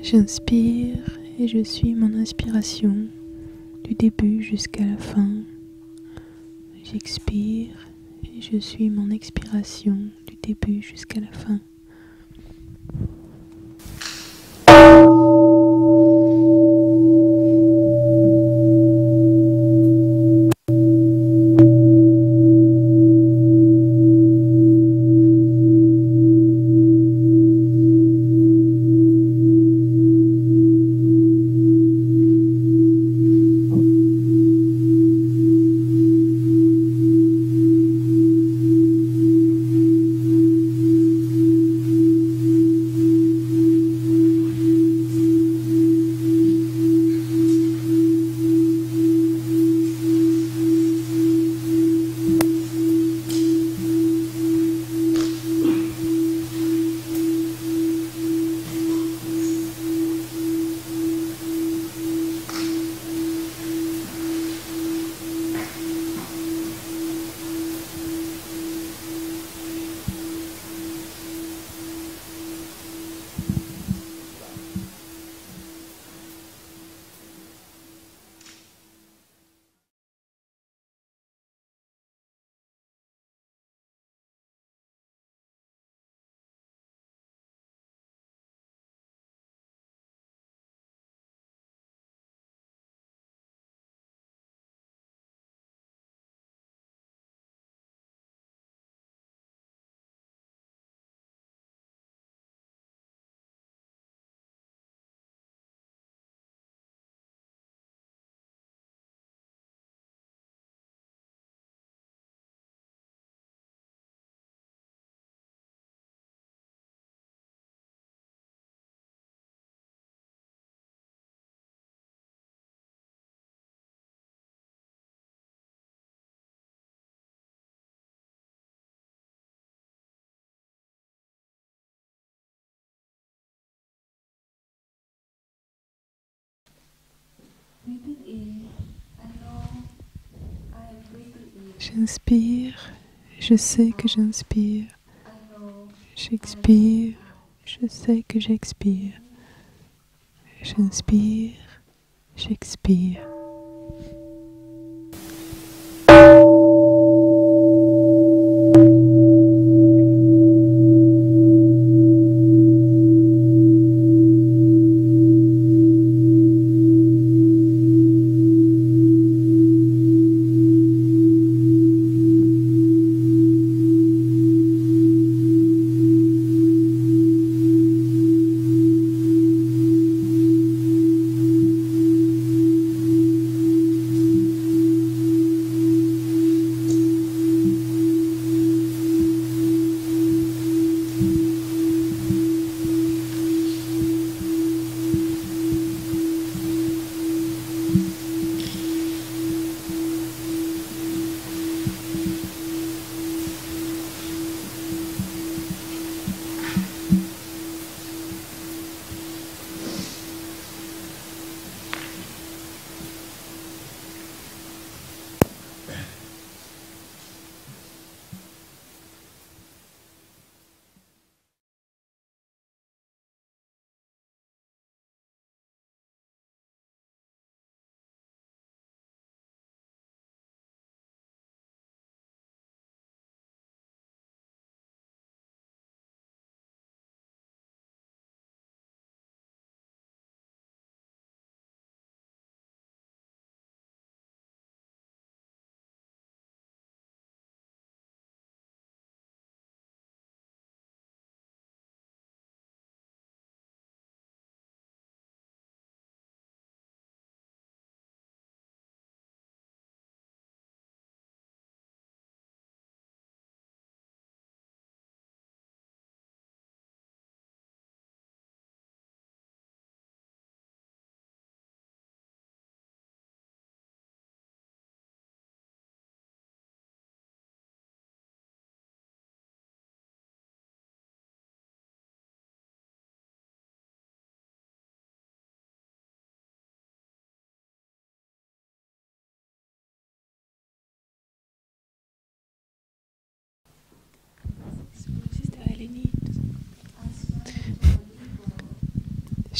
J'inspire et je suis mon inspiration du début jusqu'à la fin. J'expire et je suis mon expiration du début jusqu'à la fin. J'inspire, je sais que j'inspire. J'expire, je sais que j'expire. J'inspire, j'expire.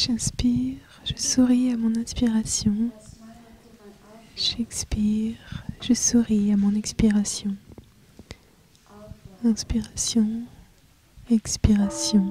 J'inspire, je souris à mon inspiration. J'expire, je souris à mon expiration. Inspiration, expiration.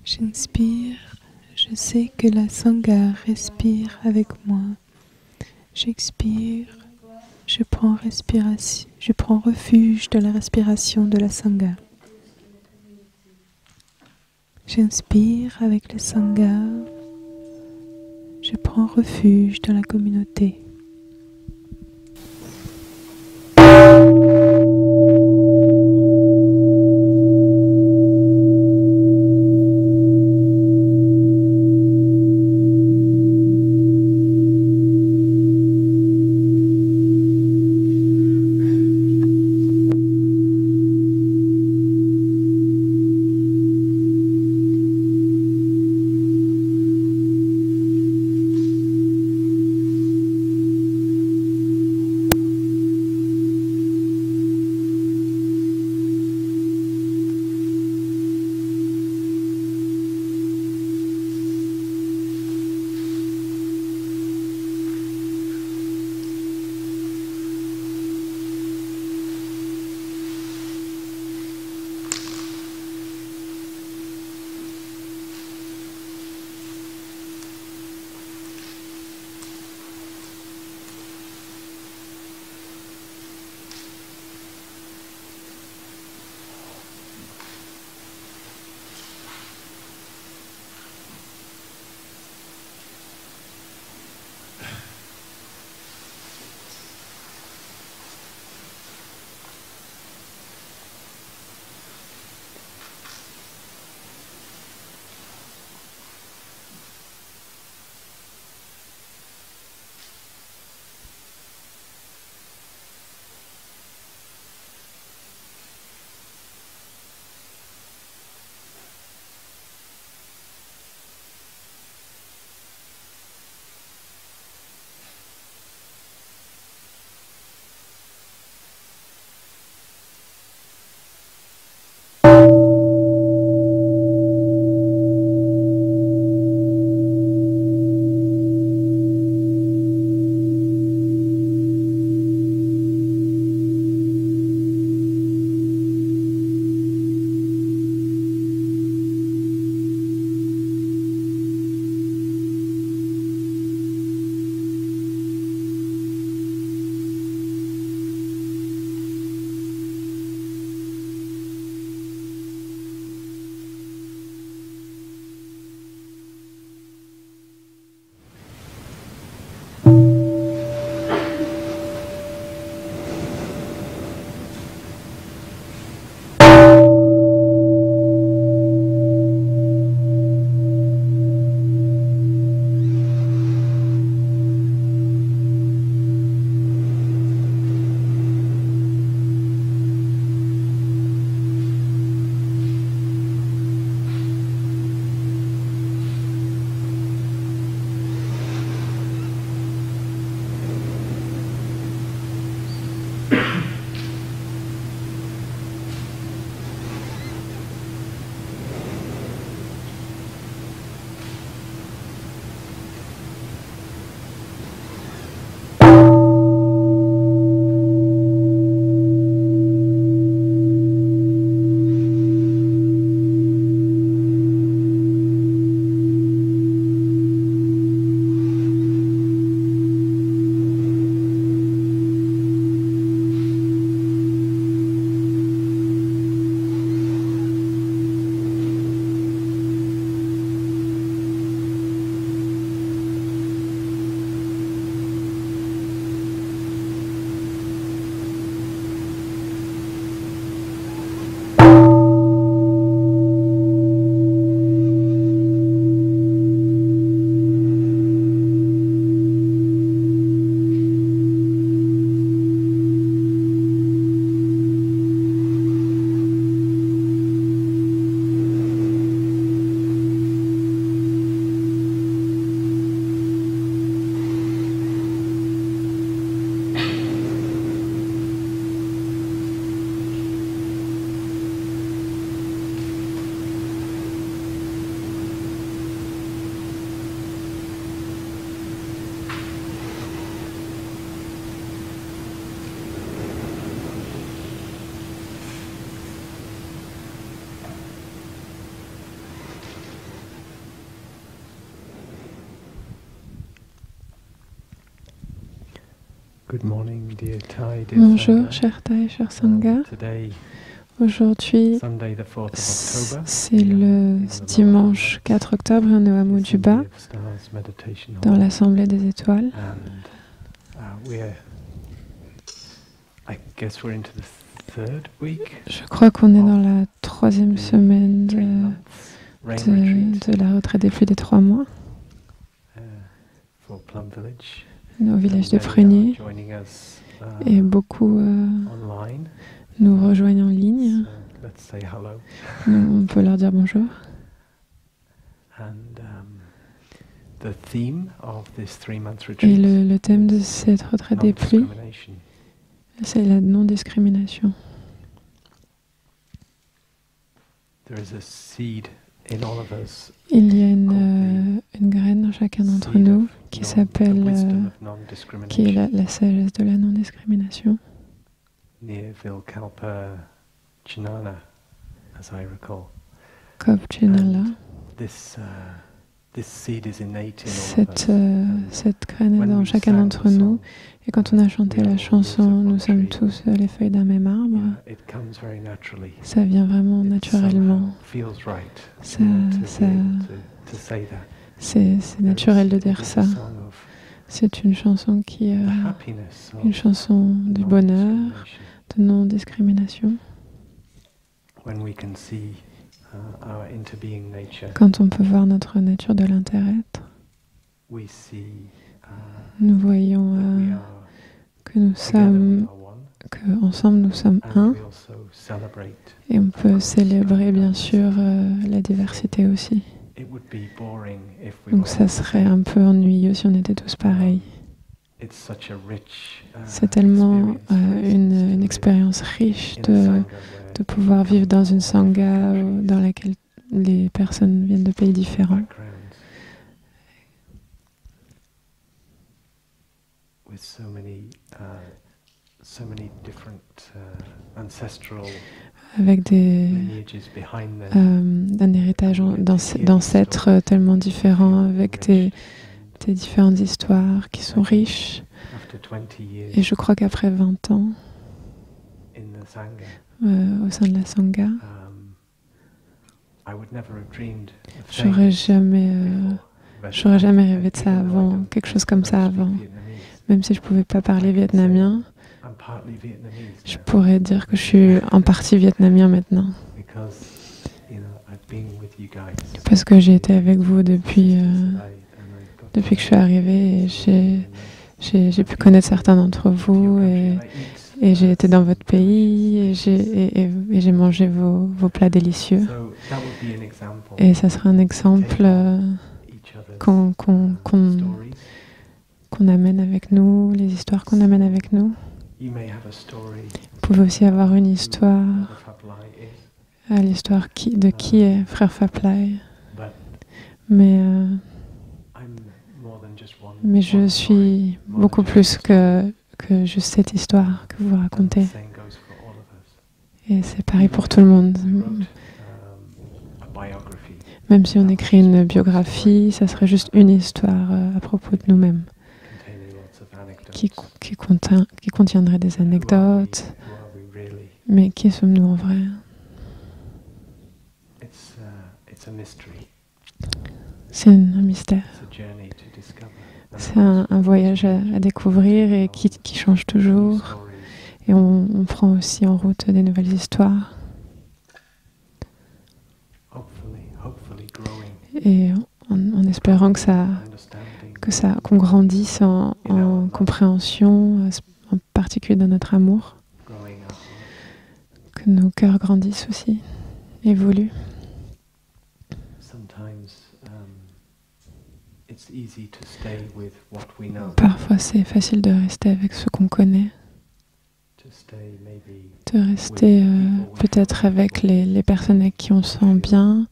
J'inspire, je sais que la Sangha respire avec moi. J'expire, je prends refuge dans la respiration de la Sangha. J'inspire avec la Sangha, je prends refuge dans la communauté. Bonjour, cher Thai, cher Sangha. Aujourd'hui, c'est le dimanche 4 octobre et on est à Mudjuba, dans l'Assemblée des étoiles. Je crois qu'on est dans la troisième semaine de la retraite des pluies des 3 mois au village de Prunier, et beaucoup nous rejoignent en ligne. On peut leur dire bonjour. Et le thème de cette retraite des pluies, c'est la non-discrimination. Il y a une graine dans chacun d'entre nous qui s'appelle, qui est la sagesse de la non-discrimination. Kopchinala. Cette graine est dans chacun d'entre nous. Et quand on a chanté la chanson « Nous sommes tous les feuilles d'un même arbre », ça vient vraiment naturellement. C'est naturel de dire ça. C'est une chanson qui est une chanson du bonheur, de non-discrimination. Quand on peut voir notre nature de l'intérieur, nous voyons que nous sommes, qu'ensemble nous sommes un, et on peut célébrer bien sûr la diversité aussi. Donc ça serait un peu ennuyeux si on était tous pareils. C'est tellement une expérience riche de pouvoir vivre dans une sangha dans laquelle les personnes viennent de pays différents. Avec un héritage d'ancêtres tellement différents, avec des différentes histoires qui sont riches. Et je crois qu'après 20 ans, au sein de la Sangha, j'aurais jamais rêvé de ça avant, quelque chose comme ça avant. Même si je ne pouvais pas parler vietnamien, je pourrais dire que je suis en partie vietnamien maintenant. Parce que j'ai été avec vous depuis que je suis arrivée, et j'ai pu connaître certains d'entre vous, et j'ai été dans votre pays, et j'ai mangé vos plats délicieux. Et ça sera un exemple qu'on amène avec nous, les histoires qu'on amène avec nous. Vous pouvez aussi avoir une histoire, l'histoire de qui est Frère Phaplai. Mais je suis beaucoup plus que juste cette histoire que vous racontez. Et c'est pareil pour tout le monde. Même si on écrit une biographie, ça serait juste une histoire à propos de nous-mêmes, qui contiendrait des anecdotes. Mais qui sommes-nous en vrai? C'est un mystère. C'est un voyage à découvrir et qui change toujours. Et on prend aussi en route des nouvelles histoires. Et en espérant qu'on grandisse en compréhension, en particulier dans notre amour, que nos cœurs grandissent aussi, évoluent. Parfois, c'est facile de rester avec ce qu'on connaît, de rester peut-être avec les personnes avec qui on se sent bien.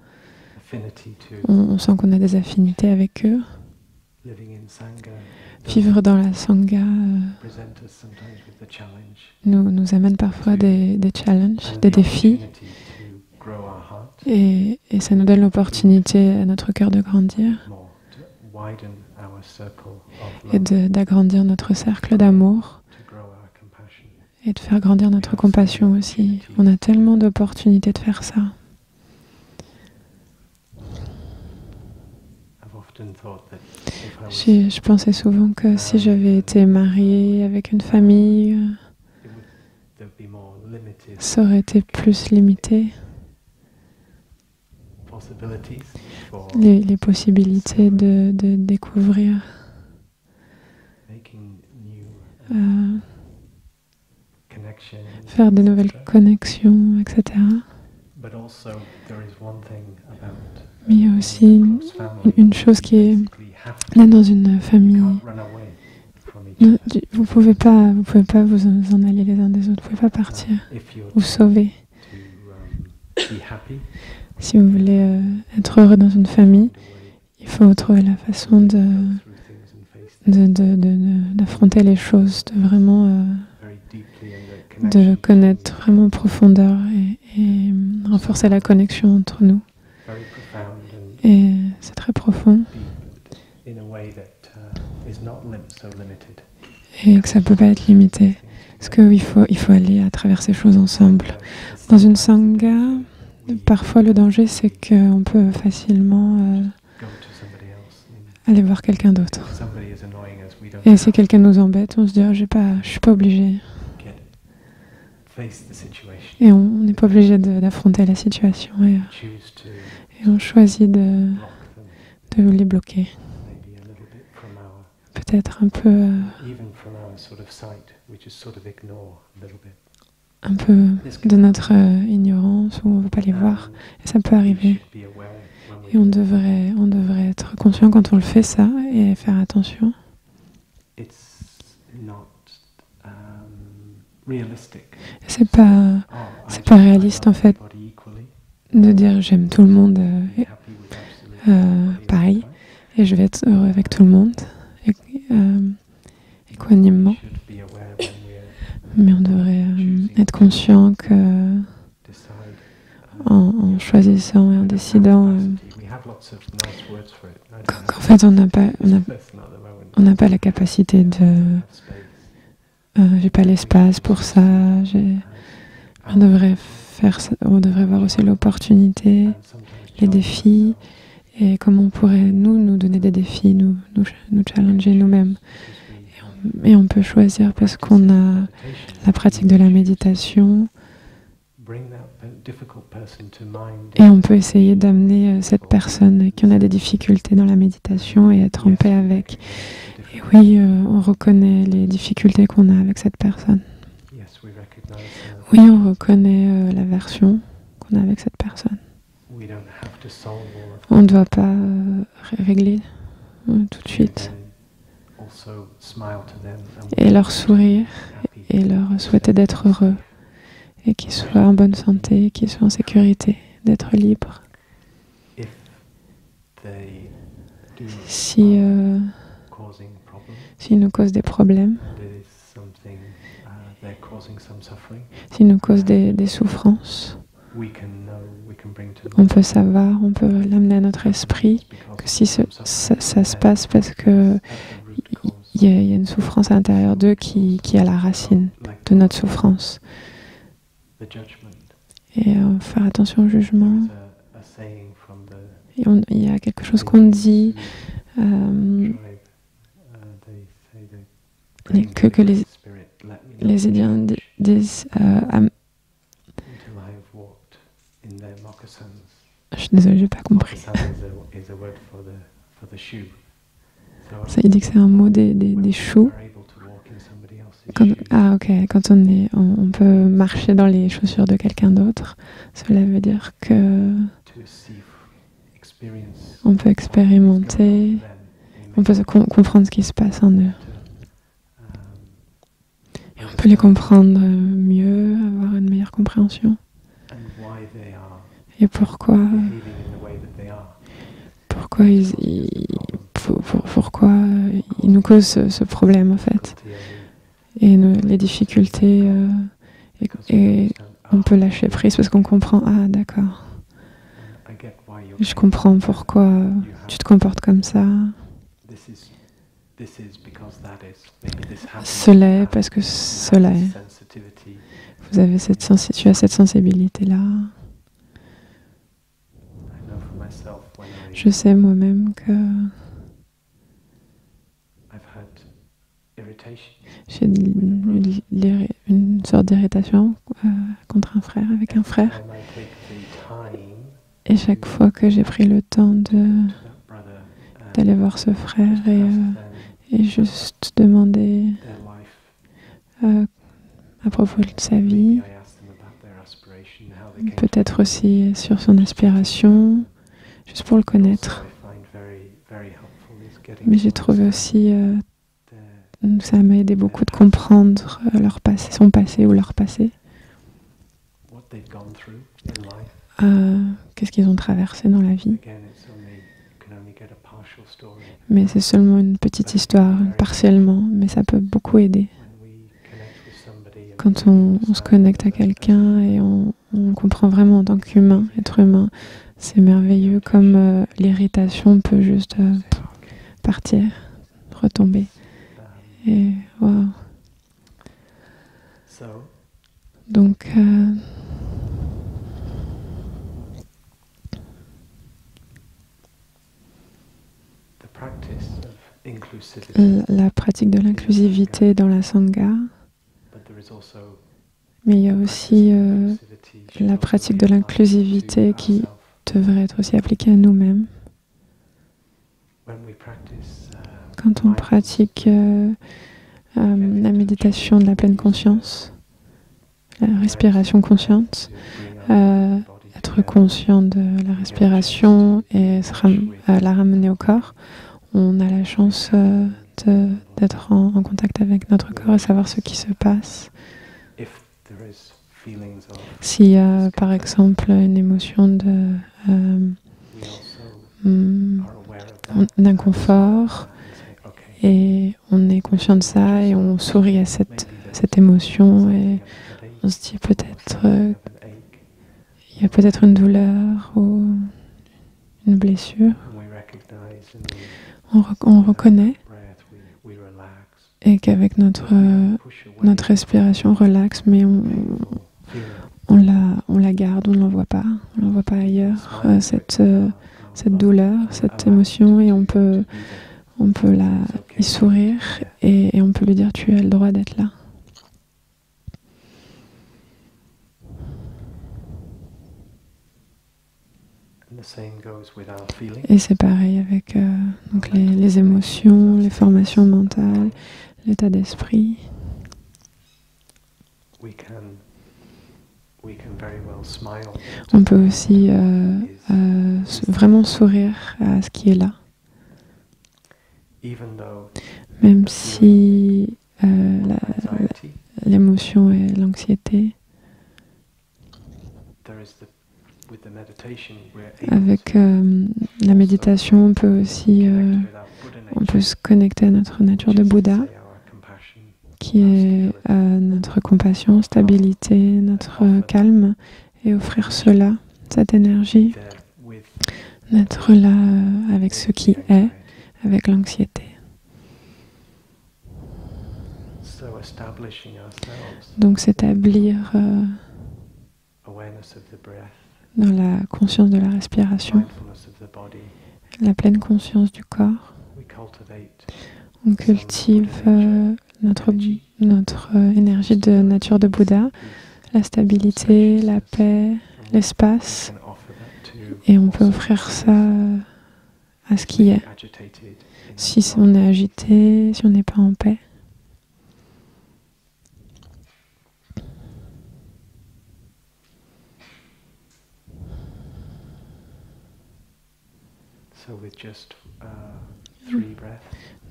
On sent qu'on a des affinités avec eux. Vivre dans la Sangha nous amène parfois des challenges, des défis, et ça nous donne l'opportunité à notre cœur de grandir et d'agrandir notre cercle d'amour, et de faire grandir notre compassion aussi. On a tellement d'opportunités de faire ça. Je pensais souvent que si j'avais été mariée avec une famille, ça aurait été plus limité. Les possibilités de découvrir faire de nouvelles connexions, etc. Mais il y a aussi une chose qui est là dans une famille. Vous pouvez pas vous en aller les uns des autres. Vous pouvez pas partir, vous sauver. Si vous voulez être heureux dans une famille, il faut trouver la façon d'affronter les choses, de vraiment de connaître vraiment en profondeur et renforcer la connexion entre nous. Et c'est très profond. Et que ça ne peut pas être limité. Parce qu'il faut aller à travers ces choses ensemble. Dans une sangha, parfois le danger c'est qu'on peut facilement aller voir quelqu'un d'autre. Et si quelqu'un nous embête, on se dit oh, je suis pas obligé. Et on n'est pas obligé d'affronter la situation. Et on choisit de les bloquer. Peut-être un peu de notre ignorance où on ne veut pas les voir. Et ça peut arriver. Et on devrait être conscient quand on le fait ça et faire attention. C'est pas réaliste en fait de dire j'aime tout le monde pareil et je vais être heureux avec tout le monde équanimement. Mais on devrait être conscient que en choisissant et en décidant qu'en fait on n'a pas la capacité de j'ai pas l'espace pour ça. On devrait voir aussi l'opportunité, les défis et comment on pourrait nous donner des défis, nous challenger nous-mêmes. Et on peut choisir parce qu'on a la pratique de la méditation et on peut essayer d'amener cette personne qui en a des difficultés dans la méditation et être en paix avec. Et oui, on reconnaît les difficultés qu'on a avec cette personne. Oui, on reconnaît l'aversion qu'on a avec cette personne. On ne doit pas régler tout de suite. Et leur sourire et leur souhaiter d'être heureux et qu'ils soient en bonne santé, qu'ils soient en sécurité, d'être libres. S'ils nous causent des problèmes, s'ils nous causent des souffrances, on peut savoir, on peut l'amener à notre esprit que si ça se passe parce que il y a une souffrance à l'intérieur d'eux qui est à la racine de notre souffrance. Et faire attention au jugement. Et il y a quelque chose qu'on dit que les Indiens disent je suis désolée, je n'ai pas compris. Ça, il dit que c'est un mot des choux. Quand on peut marcher dans les chaussures de quelqu'un d'autre, cela veut dire que on peut expérimenter, on peut comprendre ce qui se passe en eux. Et on peut les comprendre mieux, avoir une meilleure compréhension. Et pourquoi ils nous causent ce problème en fait. Et les difficultés, et on peut lâcher prise parce qu'on comprend, ah d'accord, je comprends pourquoi tu te comportes comme ça. Cela est parce que cela est. Vous avez tu as cette sensibilité-là. Je sais moi-même que j'ai une sorte d'irritation contre un frère, avec un frère. Et chaque fois que j'ai pris le temps d'aller voir ce frère et juste demander à propos de sa vie, peut-être aussi sur son aspiration, juste pour le connaître. Mais j'ai trouvé aussi, ça m'a aidé beaucoup de comprendre leur passé, son passé ou leur passé. Qu'est-ce qu'ils ont traversé dans la vie. Mais c'est seulement une petite histoire, partiellement, mais ça peut beaucoup aider. Quand on se connecte à quelqu'un et on comprend vraiment en tant qu'humain, être humain, c'est merveilleux comme l'irritation peut juste partir, retomber. Et wow. Donc, la pratique de l'inclusivité dans la Sangha, mais il y a aussi la pratique de l'inclusivité qui devrait être aussi appliquée à nous-mêmes. Quand on pratique la méditation de la pleine conscience, la respiration consciente, être conscient de la respiration et la ramener au corps, on a la chance d'être en contact avec notre corps et savoir ce qui se passe. S'il y a par exemple une émotion d'inconfort et on est conscient de ça et on sourit à cette émotion et on se dit peut-être il y a peut-être une douleur ou une blessure. On reconnaît et qu'avec notre respiration relaxe, mais on la garde, on ne l'envoie pas ailleurs, cette douleur, cette émotion, et on peut y sourire et on peut lui dire tu as le droit d'être là. Et c'est pareil avec donc les émotions, les formations mentales, l'état d'esprit. On peut aussi vraiment sourire à ce qui est là. Même si l'émotion et l'anxiété, avec la méditation, on peut aussi se connecter à notre nature de Bouddha, qui est notre compassion, stabilité, notre calme, et offrir cela, cette énergie, d'être là avec ce qui est, avec l'anxiété. Donc s'établir dans la conscience de la respiration, la pleine conscience du corps. On cultive notre énergie de nature de Bouddha, la stabilité, la paix, l'espace, et on peut offrir ça à ce qui est. Si on est agité, si on n'est pas en paix.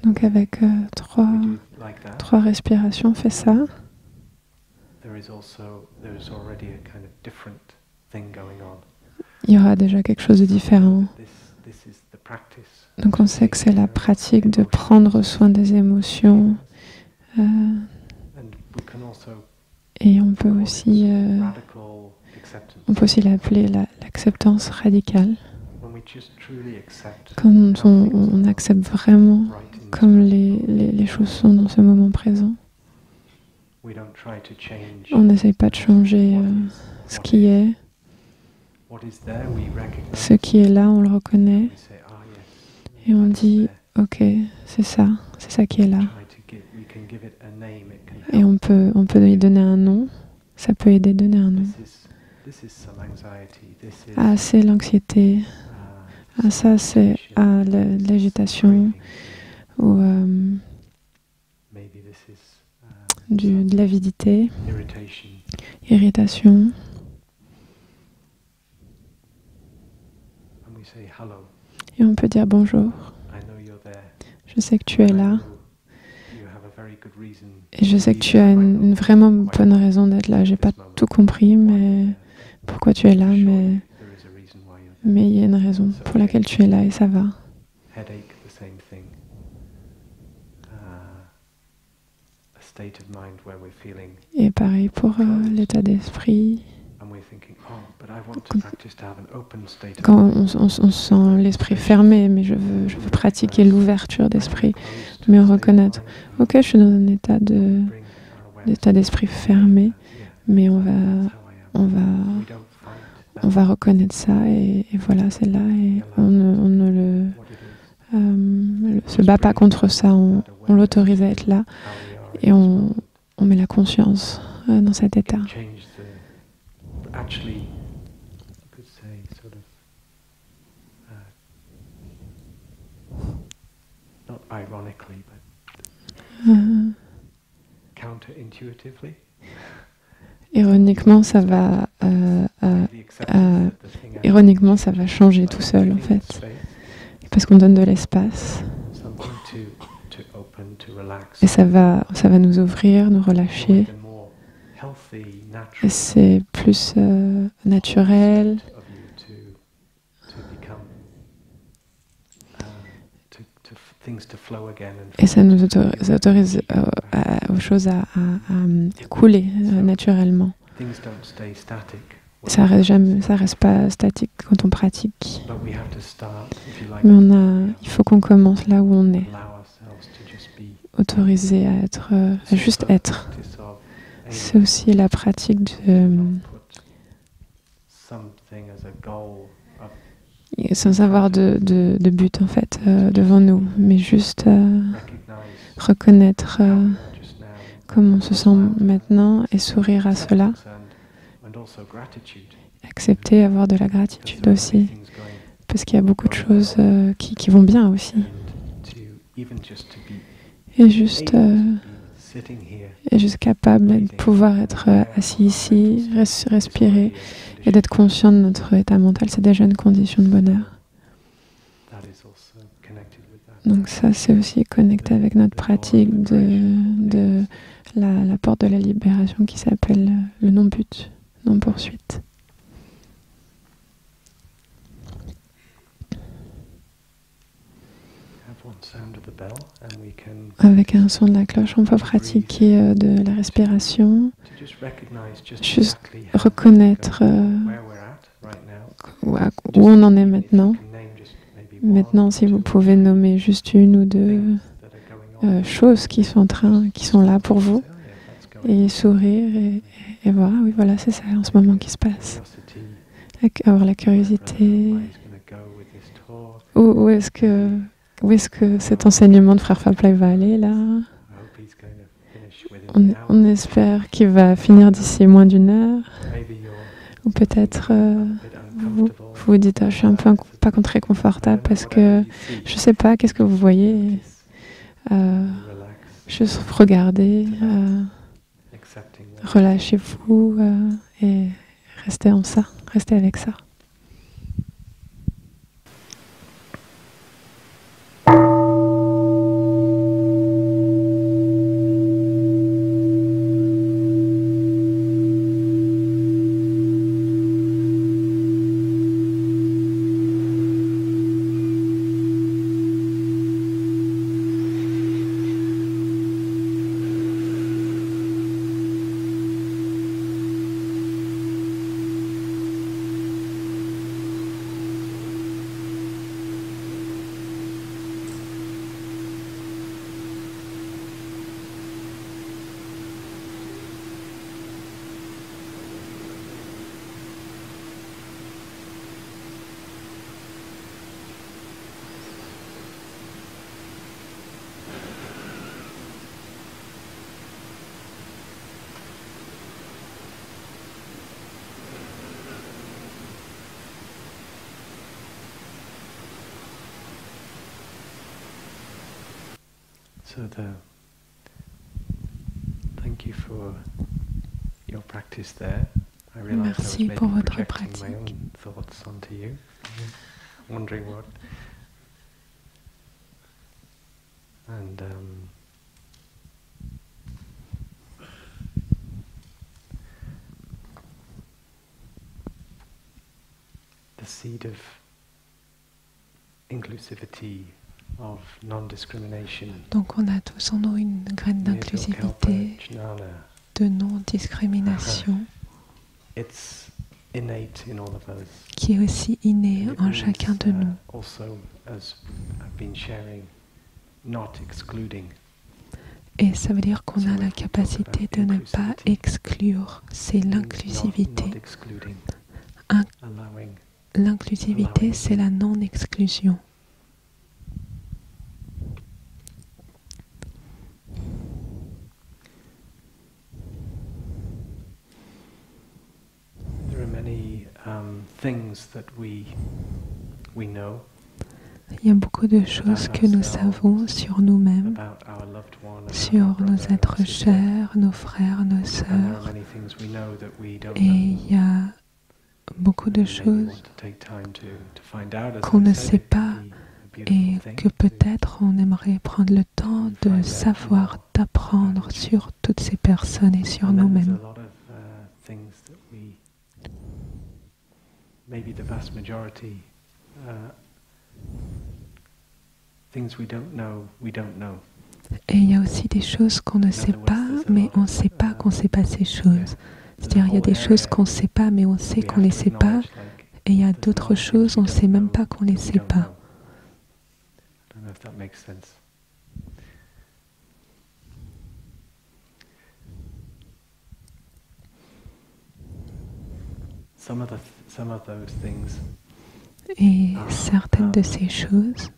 Donc avec trois respirations, on fait ça. Il y aura déjà quelque chose de différent. Donc on sait que c'est la pratique de prendre soin des émotions. Et on peut aussi l'appeler l'acceptance radicale. Quand on accepte vraiment comme les choses sont dans ce moment présent. On n'essaye pas de changer ce qui est. Ce qui est là, on le reconnaît et on dit ok, c'est ça qui est là. Et on peut lui donner un nom. Ça peut aider à donner un nom. Ah, c'est l'anxiété. Ah, ça, c'est l'agitation. Ou de l'avidité, irritation. Et on peut dire bonjour. Je sais que tu es là. Et je sais que tu as une vraiment bonne raison d'être là. J'ai pas tout compris, mais pourquoi tu es là, mais il y a une raison pour laquelle tu es là et ça va. Et pareil pour l'état d'esprit. Quand on sent l'esprit fermé, mais je veux pratiquer l'ouverture d'esprit, mais reconnaître, ok, je suis dans un état d'esprit fermé, mais on va reconnaître ça et voilà, c'est là et on ne se bat pas contre ça, on l'autorise à être là et on met la conscience dans cet état. Ironiquement, ça va changer tout seul en fait, parce qu'on donne de l'espace et ça va nous ouvrir, nous relâcher. Et c'est plus naturel. Et ça nous autorise aux choses à couler naturellement. Ça reste pas statique quand on pratique. Mais il faut qu'on commence là où on est. Autorisé à être, à juste être. C'est aussi la pratique sans avoir de but en fait devant nous, mais juste reconnaître comment on se sent maintenant et sourire à cela. Accepter, avoir de la gratitude aussi, parce qu'il y a beaucoup de choses qui vont bien aussi. Et juste capable de pouvoir être assis ici, respirer et d'être conscient de notre état mental, c'est déjà une condition de bonheur. Donc ça, c'est aussi connecté avec notre pratique de la porte de la libération qui s'appelle le non-but, non-poursuite. Avec un son de la cloche, on peut pratiquer de la respiration, juste reconnaître où on en est maintenant. Maintenant, si vous pouvez nommer juste une ou deux choses qui sont là pour vous, et sourire et voir, oui, voilà, c'est ça en ce moment qui se passe. Avoir la curiosité. Où est-ce que cet enseignement de Frère Faplay va aller là? On espère qu'il va finir d'ici moins d'une heure. Ou peut-être vous dites, je suis un peu pas très confortable parce que je ne sais pas, qu'est-ce que vous voyez? Juste regardez, relâchez-vous et restez en ça, restez avec ça. So thank you for your practice there. I realized I was Merci maybe pour votre projecting my pratique. own thoughts onto you, wondering what. And the seed of inclusivity, of non-discrimination, Donc on a tous en nous une graine d'inclusivité, de non-discrimination, it's innate in all of us. qui est aussi innée And it en chacun de nous. Also, as I've been sharing, not excluding. Et ça veut dire qu'on a la capacité de ne pas exclure. C'est l'inclusivité. L'inclusivité, c'est la non-exclusion. There are many things that we know. Il y a beaucoup de choses que nous savons sur nous-mêmes, sur nos êtres chers, nos frères, nos sœurs. Et il y a beaucoup de choses qu'on ne sait pas et que peut-être on aimerait prendre le temps de savoir, d'apprendre sur toutes ces personnes et sur nous-mêmes. Et il y a aussi des choses qu'on ne sait pas, mais on ne sait pas qu'on ne sait pas ces choses. C'est-à-dire il y a des choses qu'on ne sait pas, mais on sait qu'on ne les sait pas. Et il y a d'autres choses, on ne sait même pas qu'on ne les sait pas. Et certaines de ces choses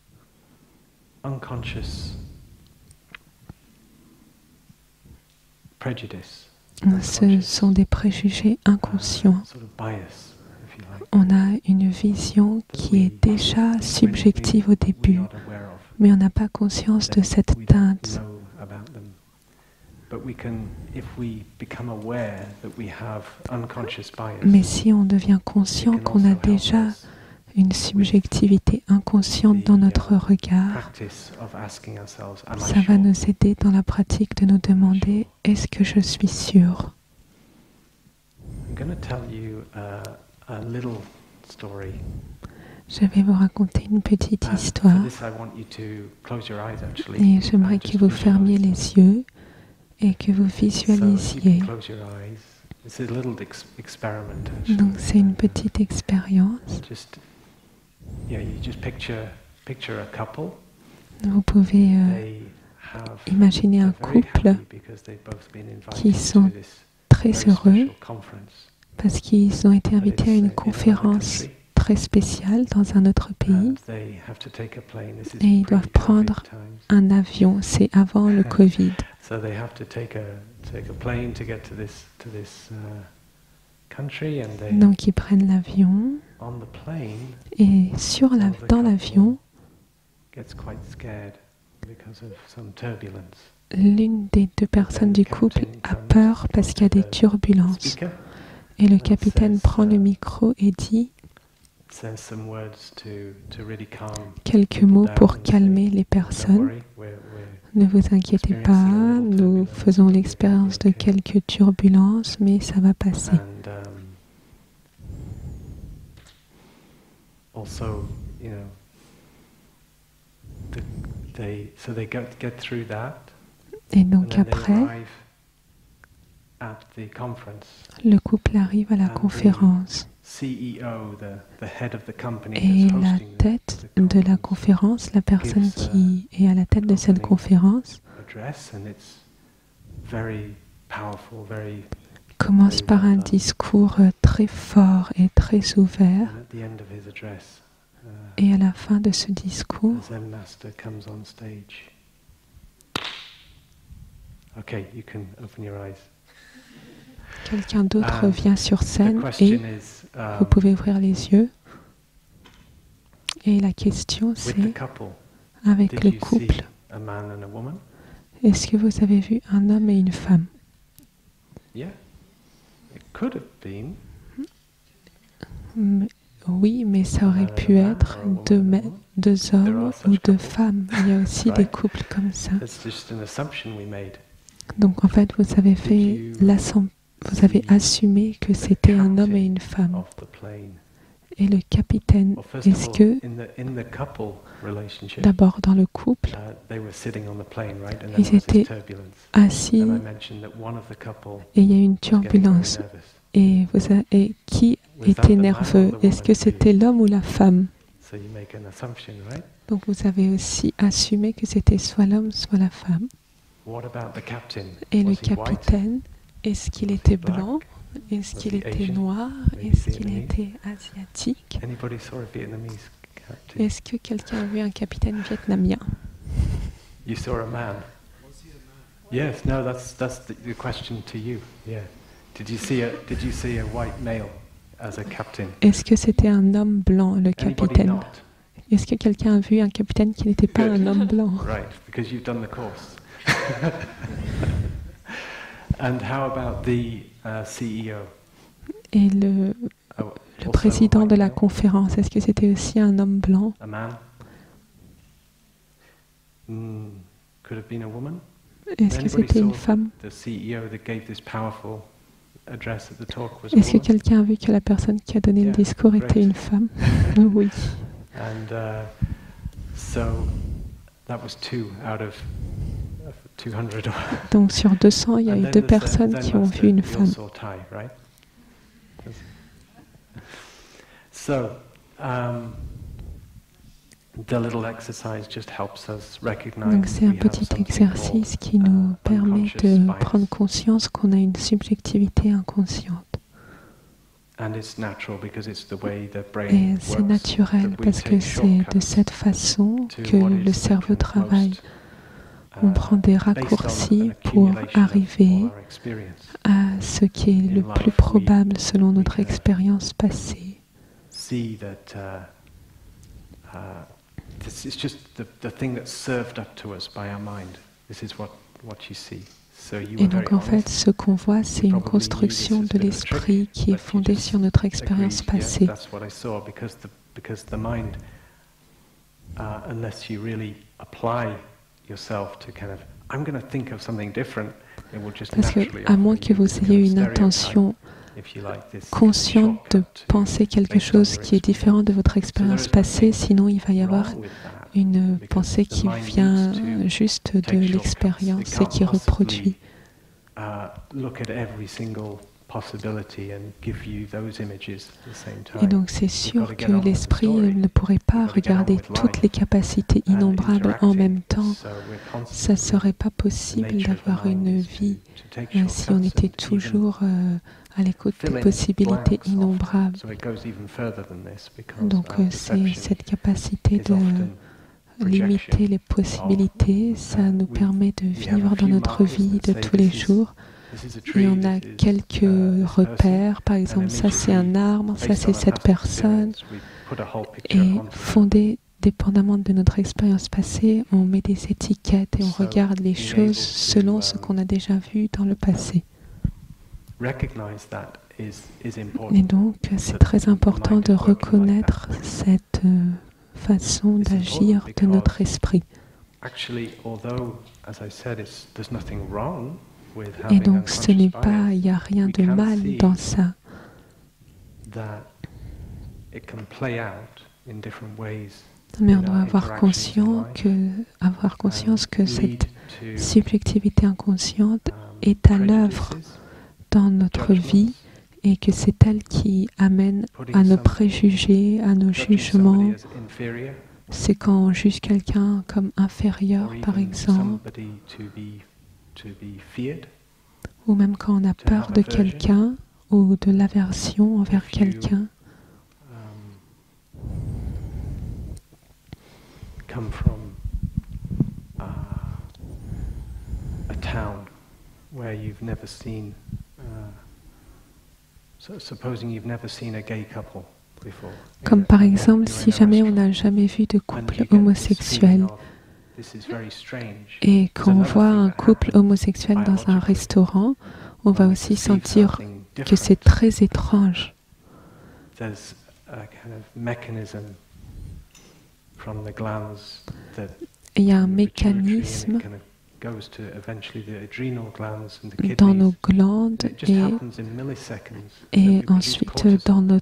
ce sont des préjugés inconscients. On a une vision qui est déjà subjective au début, mais on n'a pas conscience de cette teinte. Mais si on devient conscient qu'on a déjà une subjectivité inconsciente dans notre regard, ça va nous aider dans la pratique de nous demander « Est-ce que je suis sûr ?» Je vais vous raconter une petite histoire et j'aimerais que vous fermiez les yeux et que vous visualisiez. Donc c'est une petite expérience. Vous pouvez imaginer un couple qui sont très heureux parce qu'ils ont été invités à une conférence très spéciale dans un autre pays et ils doivent prendre un avion. C'est avant le Covid. Donc ils prennent l'avion et dans l'avion, l'une des deux personnes du couple a peur parce qu'il y a des turbulences. Et le capitaine prend le micro et dit quelques mots pour calmer les personnes. Ne vous inquiétez pas, nous faisons l'expérience de quelques turbulences, mais ça va passer. Et donc après, le couple arrive à la conférence. Et la tête de la conférence, la personne qui est à la tête de cette conférence, commence par un discours très fort et très ouvert. Et à la fin de ce discours, quelqu'un d'autre vient sur scène et vous pouvez ouvrir les yeux. Et la question c'est, avec le couple, Est-ce que vous avez vu un homme et une femme? Yeah, it could have been. Oui, mais ça aurait pu être deux hommes ou deux femmes. Il y a aussi des couples comme ça. Donc en fait, vous avez fait vous avez assumé que c'était un homme et une femme. Et le capitaine, est-ce que d'abord dans le couple, ils étaient assis et il y a eu une turbulence. Et qui était nerveux? Est-ce que c'était l'homme ou la femme? Donc vous avez aussi assumé que c'était soit l'homme, soit la femme. Et le capitaine, est-ce qu'il était blanc? Est-ce qu'il était noir? Est-ce qu'il était asiatique? Est-ce que quelqu'un a vu un capitaine vietnamien? You saw a man. Yes, no, that's the question to you. Yeah. Did you see a white male as a captain? Est-ce que c'était un homme blanc, le capitaine? Est-ce que quelqu'un a vu un capitaine qui n'était pas un homme blanc? Right, because you've done the course. And how about the CEO? Et le président de la conférence, est-ce que c'était aussi un homme blanc? A man? Could have been a woman? Est-ce que c'était une femme? The CEO that gave this powerful address at the talk was a Est-ce que woman? quelqu'un a vu que la personne qui a donné le discours était une femme? Oui. And so that was 2 out of 200. Donc sur 200, il y a eu 2 personnes qui ont vu une femme. So, the little exercise just helps us recognize. Donc c'est un petit exercice qui nous permet de prendre conscience qu'on a une subjectivité inconsciente. Et c'est naturel parce que c'est de cette façon que le cerveau travaille. On prend des raccourcis pour arriver à ce qui est le plus probable selon notre expérience passée. This is just the thing that's served up to us by our mind. This is what you see. Et donc en fait, ce qu'on voit, c'est une construction de l'esprit qui est fondée sur notre expérience passée. Because the mind, unless you really apply yourself to kind of, I'm going to think of something different, it will just naturally. Parce que à moins que vous ayez une intention consciente de penser quelque chose qui est différent de votre expérience passée, sinon il va y avoir une pensée qui vient juste de l'expérience et qui reproduit. Et donc c'est sûr que l'esprit ne pourrait pas regarder toutes les capacités innombrables en même temps. Ça ne serait pas possible d'avoir une vie si on était toujours à l'écoute des possibilités innombrables. Donc c'est cette capacité de limiter les possibilités, ça nous permet de vivre dans notre vie de tous les jours. Et on a quelques repères, par exemple, ça c'est un arbre, ça c'est cette personne. Et fondé dépendamment de notre expérience passée, on met des étiquettes et on regarde les choses selon ce qu'on a déjà vu dans le passé. Et donc, c'est très important de reconnaître cette façon d'agir de notre esprit. Et donc, ce n'est pas, il n'y a rien de mal dans ça. Mais on doit avoir conscience que cette subjectivité inconsciente est à l'œuvre dans notre vie et que c'est elle qui amène à nos préjugés, à nos jugements. C'est quand on juge quelqu'un comme inférieur, par exemple, ou même quand on a peur de quelqu'un ou de l'aversion envers quelqu'un. Come from a town where you've never seen, supposing you've never seen a gay couple before. Comme par exemple, si jamais on n'a jamais vu de couple homosexuel Et quand on voit un couple homosexuel dans un restaurant, on va aussi sentir que c'est très étrange. Il y a un mécanisme dans nos glandes et ensuite dans nos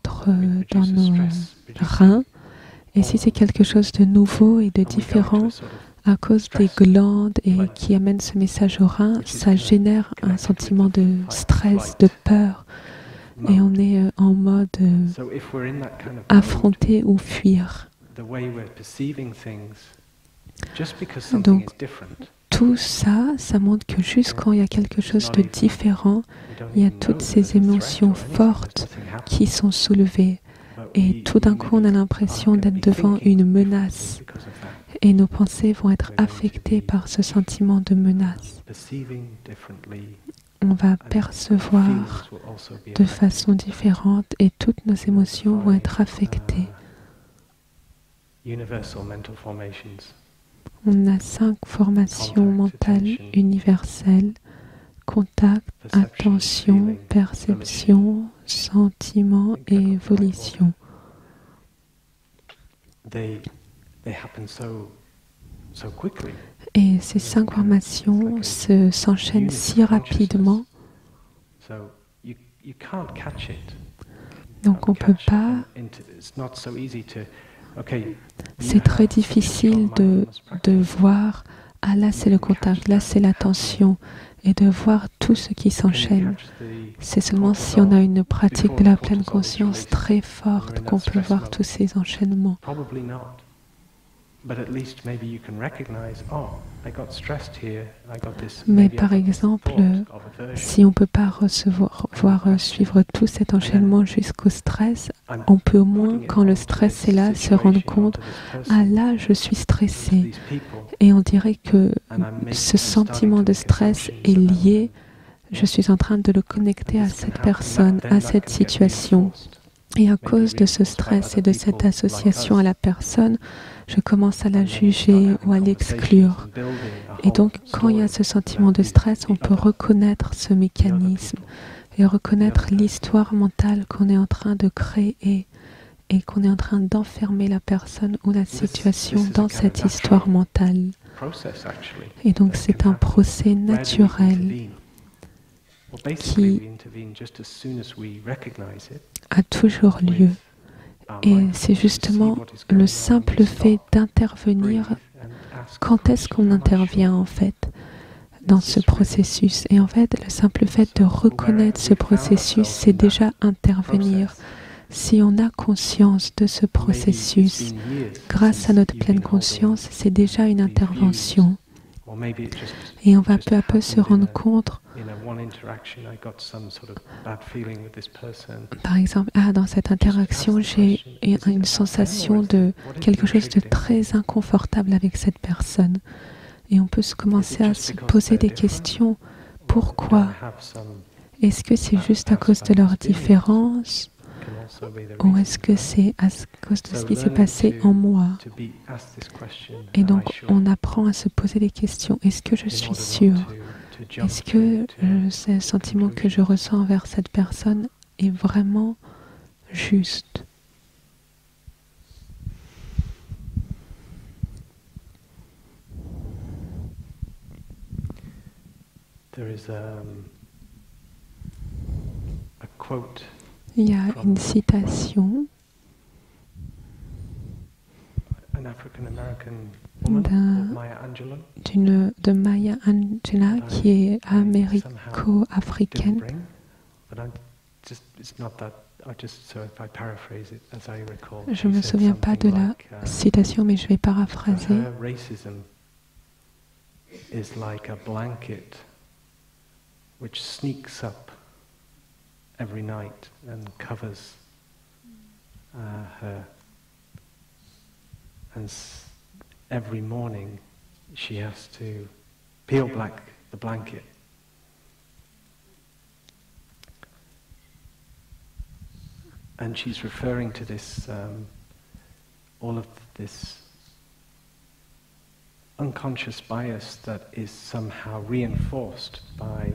reins. Et si c'est quelque chose de nouveau et de différent à cause des glandes et qui amène ce message au rein, ça génère un sentiment de stress, de peur. Et on est en mode affronter ou fuir. Donc, tout ça, ça montre que juste quand il y a quelque chose de différent, il y a toutes ces émotions fortes qui sont soulevées. Et tout d'un coup, on a l'impression d'être devant une menace. Et nos pensées vont être affectées par ce sentiment de menace. On va percevoir de façon différente et toutes nos émotions vont être affectées. On a 5 formations mentales universelles: contact, attention, perception, sentiment et volition. Et ces 5 formations s'enchaînent si rapidement. Donc on ne peut pas. C'est très difficile de voir, ah là c'est le contact, là c'est l'attention, et de voir tout ce qui s'enchaîne. C'est seulement si on a une pratique de la pleine conscience très forte qu'on peut voir tous ces enchaînements. Mais par exemple, si on ne peut pas suivre tout cet enchaînement jusqu'au stress, on peut au moins, quand le stress est là, se rendre compte, ah là, je suis stressé. Et on dirait que ce sentiment de stress est lié, je suis en train de le connecter à cette personne, à cette situation. Et à cause de ce stress et de cette association à la personne, je commence à la juger ou à l'exclure. Et donc, quand il y a ce sentiment de stress, on peut reconnaître ce mécanisme et reconnaître l'histoire mentale qu'on est en train de créer et qu'on est en train d'enfermer la personne ou la situation dans cette histoire mentale. Et donc, c'est un procès naturel qui a toujours lieu. Et c'est justement le simple fait d'intervenir. Quand est-ce qu'on intervient en fait dans ce processus? Et en fait, le simple fait de reconnaître ce processus, c'est déjà intervenir. Si on a conscience de ce processus, grâce à notre pleine conscience, c'est déjà une intervention. Et on va peu à peu se rendre compte, par exemple, dans cette interaction, j'ai une sensation de quelque chose de très inconfortable avec cette personne. Et on peut commencer à se poser des questions. Pourquoi? Est-ce que c'est juste à cause de leur différence? Ou est-ce que c'est à cause de ce qui s'est passé en moi? Et donc, on apprend à se poser des questions. Est-ce que je suis sûre? Est-ce que ce sentiment que je ressens envers cette personne est vraiment juste? Il y a une citation de Maya Angelou qui est américo-africaine. Je ne me souviens pas de la citation, mais je vais paraphraser. Is like a blanket which sneaks up every night and covers her. And every morning she has to peel back the blanket. And she's referring to this, all of this unconscious bias that is somehow reinforced by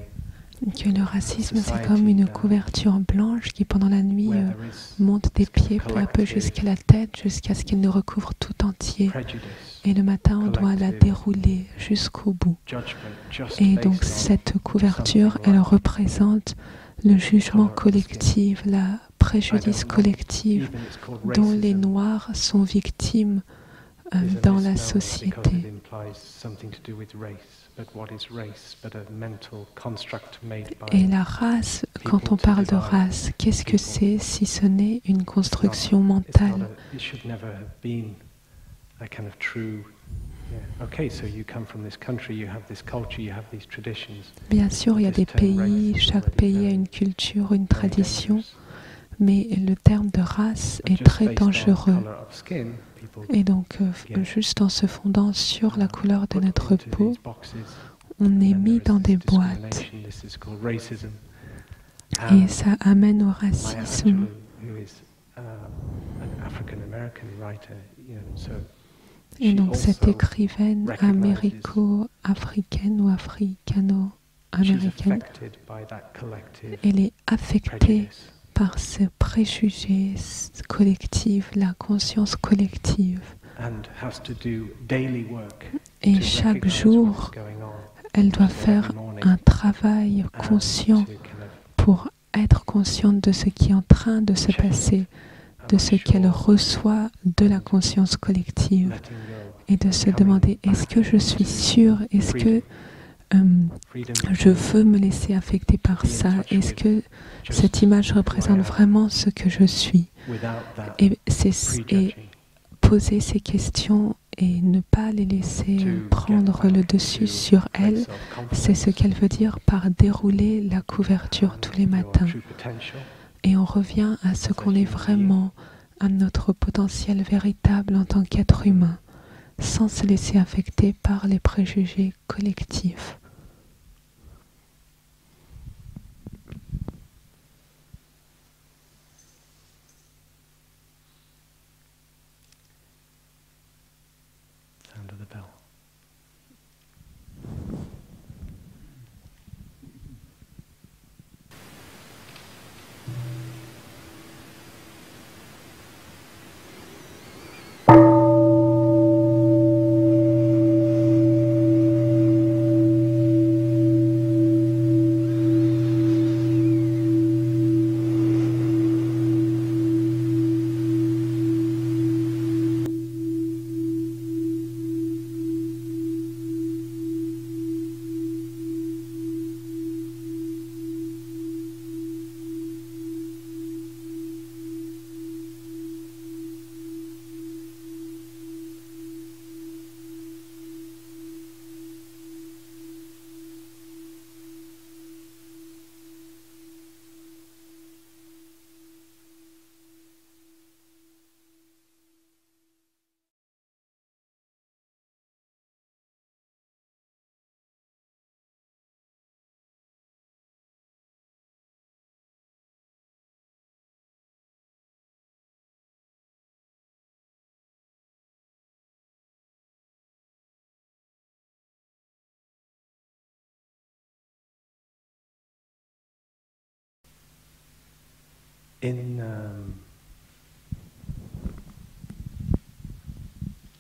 que le racisme, c'est comme une couverture blanche qui, pendant la nuit, monte des pieds peu à peu jusqu'à la tête, jusqu'à ce qu'elle nous recouvre tout entier. Et le matin, on doit la dérouler jusqu'au bout. Et donc, cette couverture, elle représente le jugement collectif, la préjudice collective dont les Noirs sont victimes dans la société. Et la race, quand on parle de race, qu'est-ce que c'est si ce n'est une construction mentale? Bien sûr, il y a des pays, chaque pays a une culture, une tradition, mais le terme de race est très dangereux. Et donc, juste en se fondant sur la couleur de notre peau, on est mis dans des boîtes. Et ça amène au racisme. Et donc, cette écrivaine américo-africaine ou africano-américaine, elle est affectée par ce préjugé collectif, la conscience collective. Et chaque jour, elle doit faire un travail conscient pour être consciente de ce qui est en train de se passer, de ce qu'elle reçoit de la conscience collective et de se demander, est-ce que je suis sûre, est-ce que je veux me laisser affecter par ça, est-ce que cette image représente vraiment ce que je suis, et poser ces questions et ne pas les laisser prendre le dessus sur elle, c'est ce qu'elle veut dire par dérouler la couverture tous les matins. Et on revient à ce qu'on est vraiment, à notre potentiel véritable en tant qu'être humain, sans se laisser affecter par les préjugés collectifs. Sound of the bell. In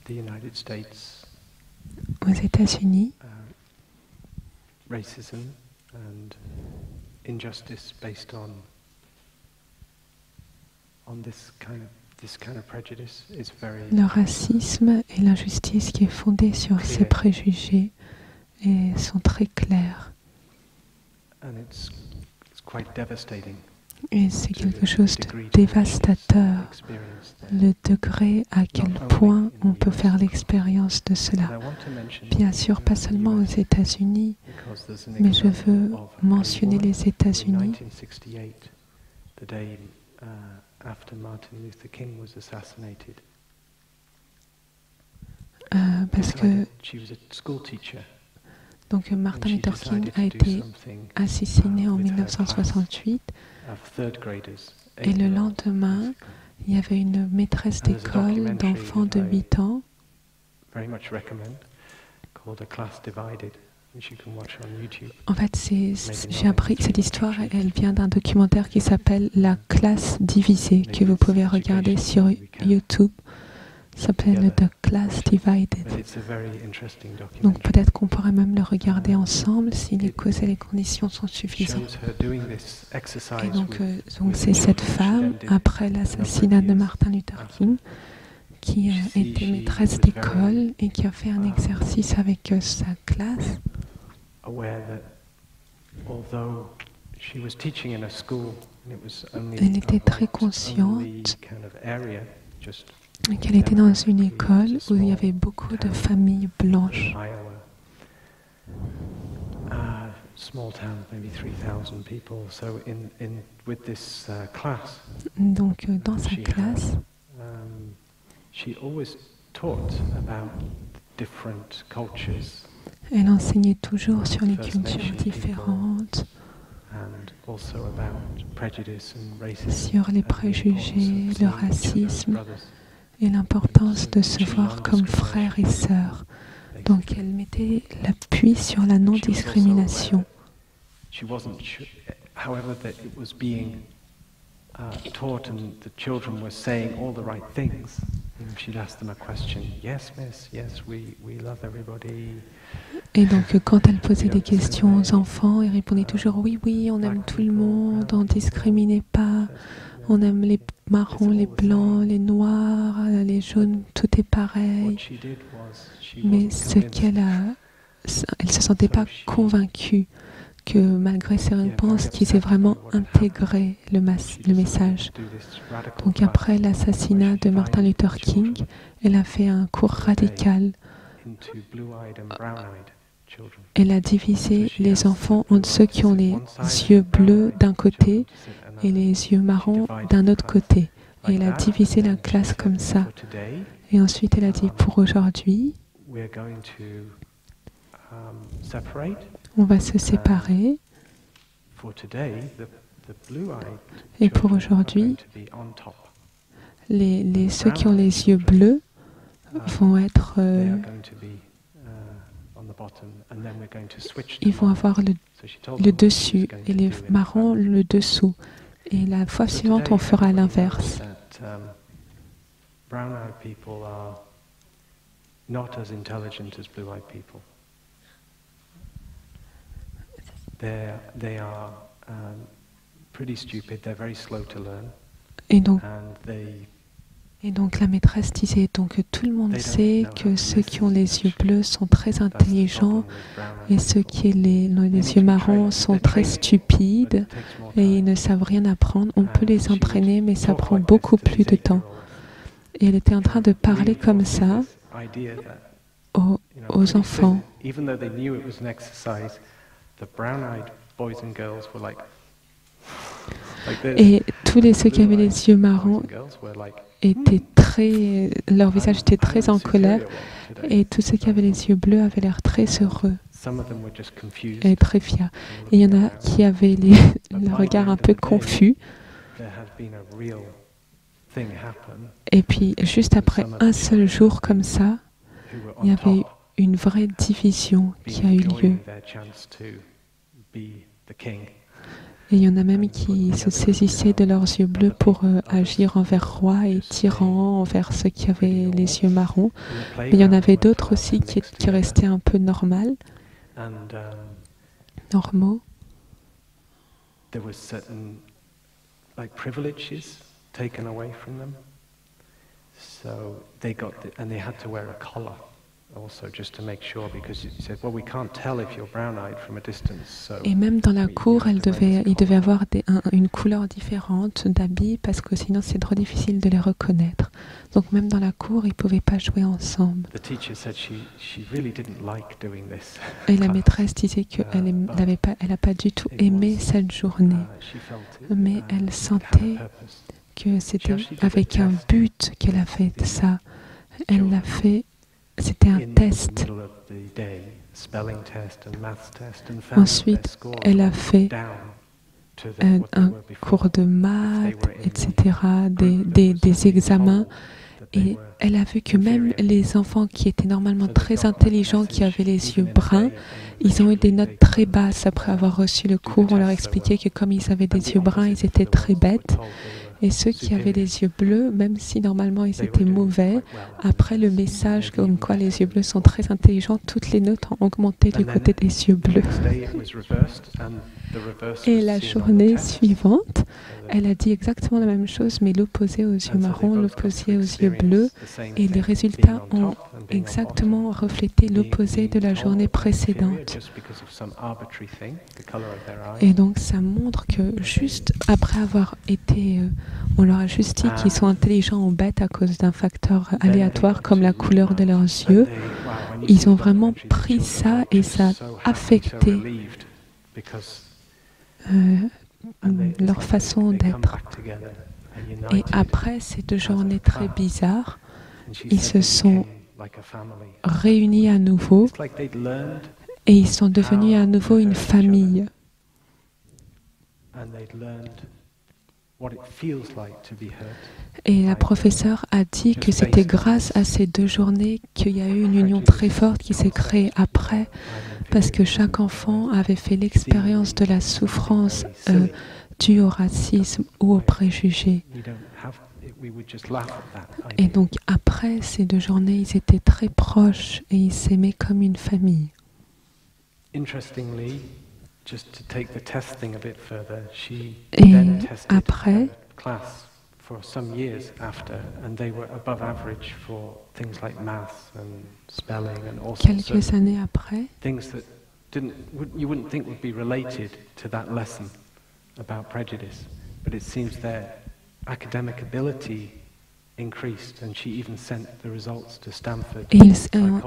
the United States, aux États-Unis, racism and injustice based on this kind of prejudice is very. Le racisme et l'injustice qui est fondée sur ces préjugés sont très clairs. And it's quite devastating. Et c'est quelque chose de dévastateur, le degré à quel point on peut faire l'expérience de cela. Bien sûr, pas seulement aux États-Unis, mais je veux mentionner les États-Unis. Parce que donc Martin Luther King a été assassiné en 1968 et le lendemain, il y avait une maîtresse d'école d'enfants de 8 ans called A Class Divided, which you can watch on YouTube. En fait, j'ai appris cette histoire, elle vient d'un documentaire qui s'appelle La classe divisée, que vous pouvez regarder sur YouTube. Ça s'appelle The Class Divided. Donc peut-être qu'on pourrait même le regarder ensemble si les causes et les conditions sont suffisantes. Et donc c'est cette femme, après l'assassinat de Martin Luther King, qui était maîtresse d'école et qui a fait un exercice avec sa classe. Elle était très consciente qu'elle était dans une école où il y avait beaucoup de familles blanches. Donc dans sa classe, elle enseignait toujours sur les cultures différentes, sur les préjugés, le racisme et l'importance de se voir comme frères et sœurs. Donc elle mettait l'appui sur la non-discrimination. Et donc quand elle posait des questions aux enfants, ils répondaient toujours oui, oui, on aime tout le monde, on ne discrimine pas, on aime les marrons, les blancs, les noirs, les jaunes, tout est pareil. Mais elle se sentait pas convaincue que malgré ses réponses, qu'ils aient vraiment intégré le message. Donc après l'assassinat de Martin Luther King, elle a fait un cours radical. Elle a divisé les enfants entre ceux qui ont les yeux bleus d'un côté et les yeux marrons d'un autre côté. Et elle a divisé la classe comme ça. Et ensuite, elle a dit, pour aujourd'hui, on va se séparer. Et pour aujourd'hui, ceux qui ont les yeux bleus vont être... ils vont avoir le dessus et les marrons le dessous. Et la fois suivante, on fera l'inverse. Et donc la maîtresse disait donc que tout le monde sait que ceux qui ont les yeux bleus sont très intelligents et ceux qui ont les yeux marrons sont très stupides et ils ne savent rien apprendre. On peut les entraîner, mais ça prend beaucoup plus de temps. Et elle était en train de parler comme ça aux enfants. Et tous ceux qui avaient les yeux marrons leur visage était très en colère, et tous ceux qui avaient les yeux bleus avaient l'air très heureux et très fiers. Et il y en a qui avaient le regard un peu confus. Et puis, juste après un seul jour comme ça, il y avait une vraie division qui a eu lieu. Et il y en a même qui se saisissaient de leurs yeux bleus pour agir envers rois et tyrans, envers ceux qui avaient les yeux marrons. Mais il y en avait d'autres aussi qui restaient un peu normaux. Et même dans la cour, il devait avoir une couleur différente d'habits parce que sinon c'est trop difficile de les reconnaître. Donc même dans la cour, ils ne pouvaient pas jouer ensemble. Et la maîtresse disait qu'elle n'a pas du tout aimé cette journée, mais elle sentait que c'était avec un but qu'elle a fait ça. Elle l'a fait. C'était un test. Ensuite, elle a fait un cours de maths, etc., des examens. Et elle a vu que même les enfants qui étaient normalement très intelligents, qui avaient les yeux bruns, ils ont eu des notes très basses après avoir reçu le cours. On leur expliquait que comme ils avaient des yeux bruns, ils étaient très bêtes. Et ceux qui avaient les yeux bleus, même si normalement ils étaient mauvais, après le message comme quoi les yeux bleus sont très intelligents, toutes les notes ont augmenté du côté des yeux bleus. Et la journée suivante, elle a dit exactement la même chose, mais l'opposé aux yeux marrons, l'opposé aux yeux bleus. Et les résultats ont exactement reflété l'opposé de la journée précédente. Et donc ça montre que juste après avoir été, on leur a juste dit qu'ils sont intelligents ou bêtes à cause d'un facteur aléatoire comme la couleur de leurs yeux, ils ont vraiment pris ça et ça a affecté leur façon d'être. Et après ces 2 journées très bizarres, ils se sont réunis à nouveau et ils sont devenus à nouveau une famille. Et la professeure a dit que c'était grâce à ces 2 journées qu'il y a eu une union très forte qui s'est créée après, parce que chaque enfant avait fait l'expérience de la souffrance due au racisme ou aux préjugés. Et donc après ces 2 journées, ils étaient très proches et ils s'aimaient comme une famille. Et après, for some years after, and they were above average for things like math and spelling and all sorts quelques années après, things that you wouldn't think would be related to that lesson about prejudice, but it seems their academic ability increased, and she even sent the results to Stanford. Et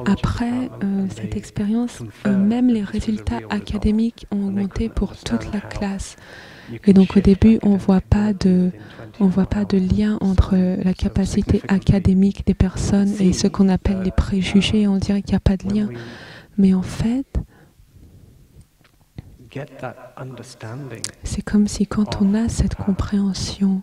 après cette expérience, même les résultats académiques ont augmenté pour toute la classe. Et donc au début, on voit pas de lien entre la capacité académique des personnes et ce qu'on appelle les préjugés. On dirait qu'il n'y a pas de lien. Mais en fait, c'est comme si quand on a cette compréhension,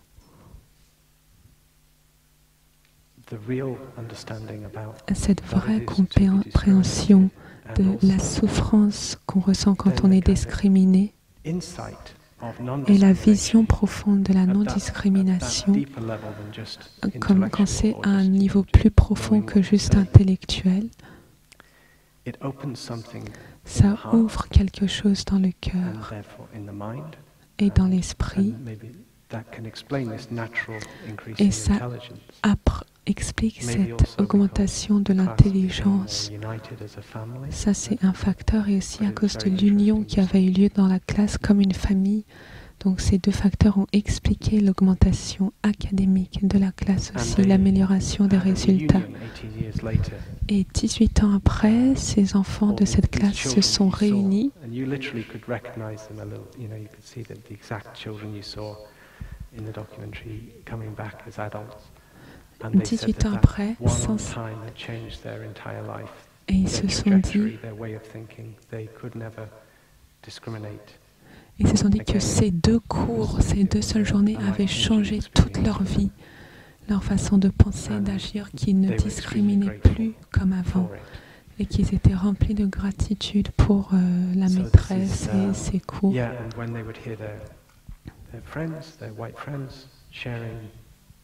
cette vraie compréhension de la souffrance qu'on ressent quand on est discriminé, et la vision profonde de la non-discrimination, comme quand c'est à un niveau plus profond que juste intellectuel, ça ouvre quelque chose dans le cœur et dans l'esprit, et ça explique cette augmentation de l'intelligence. Ça, c'est un facteur, et aussi à cause de l'union qui avait eu lieu dans la classe comme une famille. Donc ces 2 facteurs ont expliqué l'augmentation académique de la classe aussi, l'amélioration des résultats. Et 18 ans après, ces enfants de cette classe se sont réunis. 18 ans après, et ils se sont dit que ces 2 cours, ces 2 seules journées avaient changé toute leur vie, leur façon de penser, d'agir, qu'ils ne discriminaient plus comme avant et qu'ils étaient remplis de gratitude pour la maîtresse et ses cours.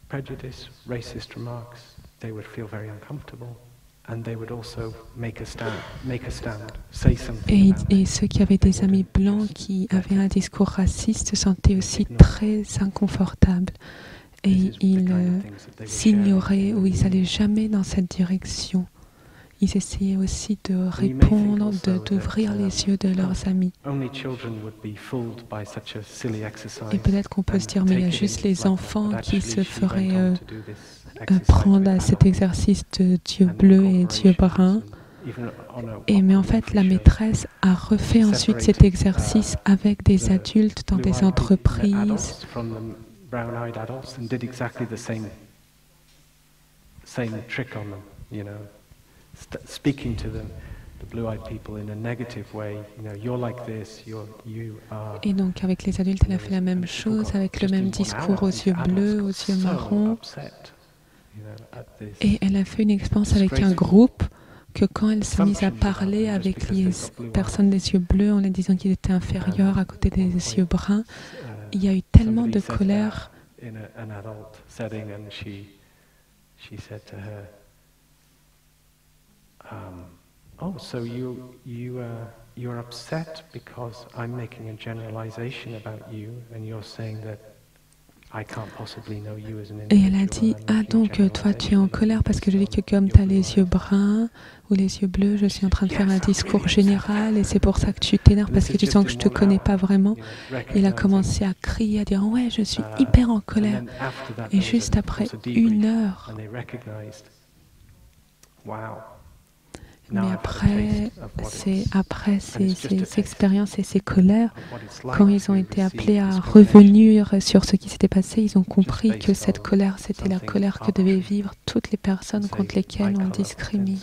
Prejudice, racist remarks, they would feel very uncomfortable, and they would also make a stand, say something. Et ceux qui avaient des amis blancs qui avaient un discours raciste se sentaient aussi très inconfortables, et ils s'ignoraient ou ils n'allaient jamais dans cette direction. Ils essayaient aussi de répondre, d'ouvrir les yeux de leurs amis. Et peut-être qu'on peut se dire, mais il y a juste les enfants qui se feraient prendre à cet exercice de Dieu bleu et Dieu brun. Mais en fait, la maîtresse a refait ensuite cet exercice avec des adultes dans des entreprises. Speaking to them, the blue-eyed people, in a negative way, you're like this, you are. Et donc avec les adultes, elle a fait la même chose, avec le même discours aux yeux bleus, aux yeux marrons. Et elle a fait une expérience avec un groupe que quand elle s'est mise à parler avec les personnes des yeux bleus en leur disant qu'ils étaient inférieurs à côté des yeux bruns, il y a eu tellement de colère. Oh, so you're upset because I'm making a generalization about you, and you're saying that I can't possibly know you as an individual. Et elle a dit, ah donc toi tu es en colère parce que je dis que comme tu as les yeux bruns ou les yeux bleus, je suis en train de faire un discours général et c'est pour ça que tu t'énerves parce que tu sens que je ne te connais pas vraiment. Il a commencé à crier, à dire, ouais, je suis hyper en colère. Et juste après 1 heure, mais après ces expériences et ces colères, quand ils ont été appelés à revenir sur ce qui s'était passé, ils ont compris que cette colère, c'était la colère que devaient vivre toutes les personnes contre lesquelles on discrimine.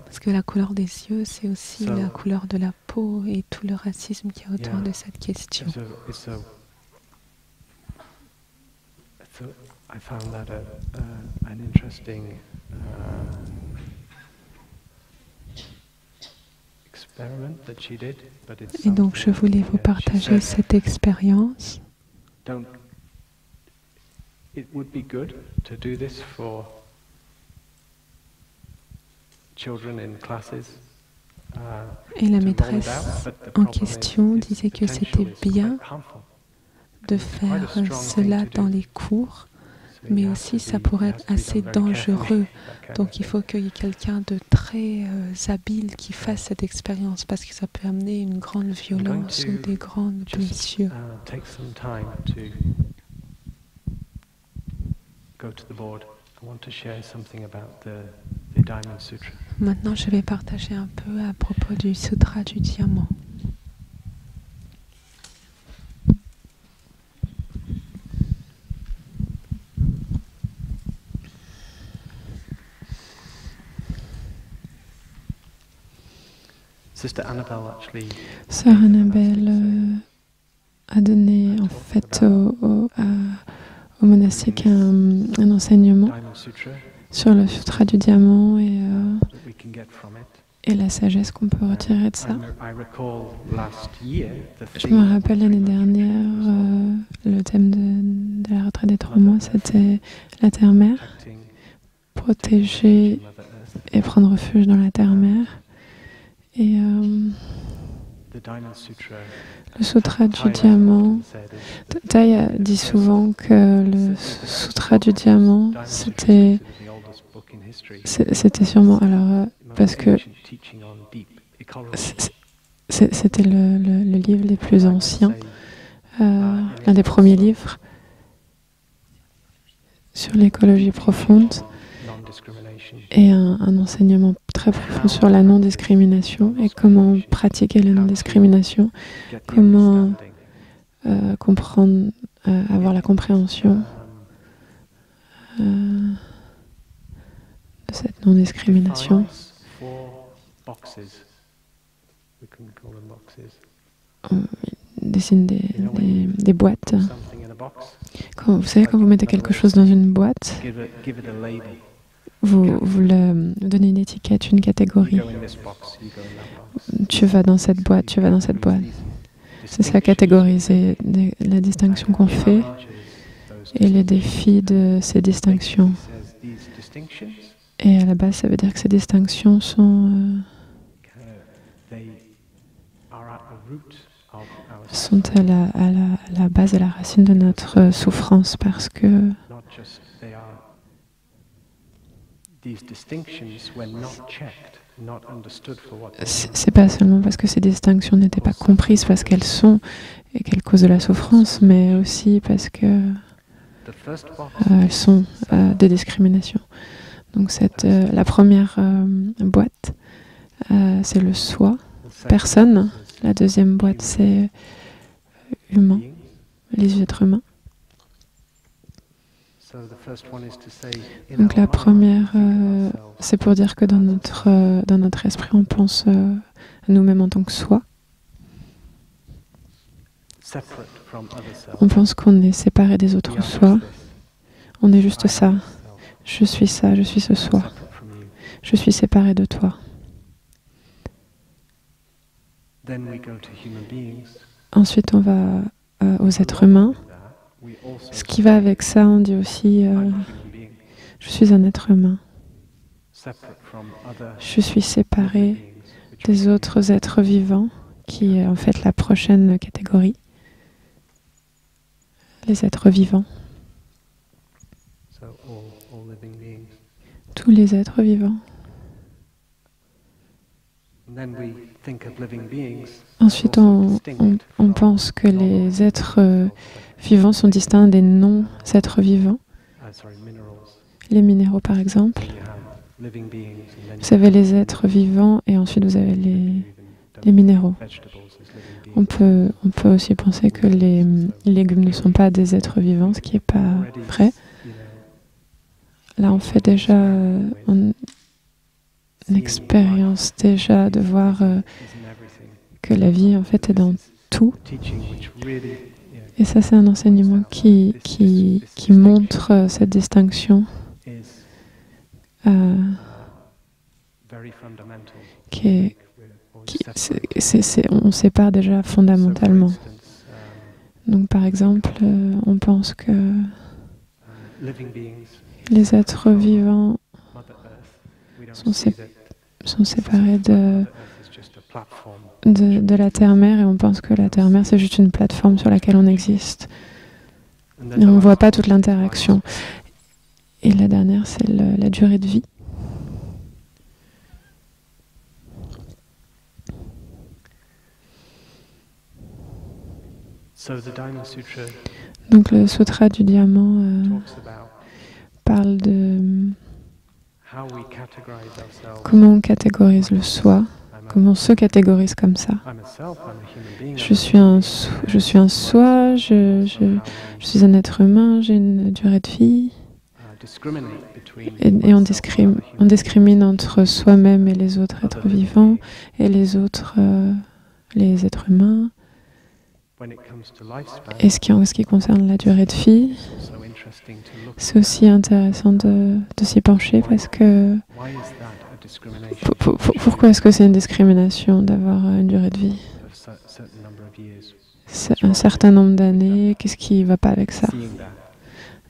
Parce que la couleur des yeux, c'est aussi la couleur de la peau et tout le racisme qu'il y a autour de cette question. I found that an interesting experiment that she did, but it's et donc je voulais vous partager cette expérience. It would be good to do this for children in classes. Et la maîtresse en question disait que c'était bien de faire cela dans les cours, mais aussi ça pourrait être assez dangereux. Donc il faut qu'il y ait quelqu'un de très habile qui fasse cette expérience parce que ça peut amener une grande violence ou des grandes blessures. Maintenant, je vais partager un peu à propos du Sutra du Diamant. Sœur Annabelle a donné en fait au monastique un enseignement sur le Sutra du Diamant et la sagesse qu'on peut retirer de ça. Je me rappelle l'année dernière, le thème de la retraite des 3 mois, c'était la terre-mère, protéger et prendre refuge dans la terre-mère. Et le Sutra du Diamant, Thay dit souvent que le Sutra du Diamant, c'était sûrement, alors, parce que c'était le livre les plus anciens, l'un des premiers livres sur l'écologie profonde, et un enseignement très profond sur la non-discrimination et comment pratiquer la non-discrimination, comment comprendre, avoir la compréhension de cette non-discrimination. On dessine des boîtes. Vous savez, quand vous mettez quelque chose dans une boîte, vous donnez une étiquette, une catégorie. Tu vas dans cette boîte, tu vas dans cette boîte. C'est ça, catégoriser la distinction qu'on fait et les défis de ces distinctions. Et à la base, ça veut dire que ces distinctions sont à la base, à la racine de notre souffrance, parce que c'est pas seulement parce que ces distinctions n'étaient pas comprises parce qu'elles sont et qu'elles causent de la souffrance, mais aussi parce que elles sont des discriminations. Donc la première boîte, c'est le soi, personne. La deuxième boîte, c'est humain, les êtres humains. Donc la première, c'est pour dire que dans notre esprit, on pense à nous-mêmes en tant que soi. On pense qu'on est séparé des autres soi. On est juste ça. Je suis ça, je suis ce soi. Je suis séparé de toi. Ensuite, on va aux êtres humains. Ce qui va avec ça, on dit aussi je suis un être humain. Je suis séparé des autres êtres vivants, qui est en fait la prochaine catégorie. Les êtres vivants. Tous les êtres vivants. Ensuite, on pense que les êtres vivants sont distincts des non-êtres vivants. Les minéraux, par exemple. Vous avez les êtres vivants et ensuite vous avez les minéraux. On peut aussi penser que les légumes ne sont pas des êtres vivants, ce qui n'est pas vrai. Là, on fait déjà une expérience déjà de voir que la vie, en fait, est dans tout. Et ça, c'est un enseignement qui montre cette distinction. On sépare déjà fondamentalement. Donc, par exemple, on pense que les êtres vivants sont séparés de la Terre-Mère et on pense que la Terre-Mère, c'est juste une plateforme sur laquelle on existe. Et on ne voit pas toute l'interaction. Et la dernière, c'est la durée de vie. Donc le Sutra du Diamant parle de comment on catégorise le soi, comment on se catégorise comme ça. Je suis un soi, je suis un être humain, j'ai une durée de vie. Et on discrimine entre soi-même et les autres êtres vivants et les autres, les êtres humains. Et ce qui concerne la durée de vie, c'est aussi intéressant de s'y pencher parce que pourquoi est-ce que c'est une discrimination d'avoir une durée de vie? C'est un certain nombre d'années, qu'est-ce qui ne va pas avec ça?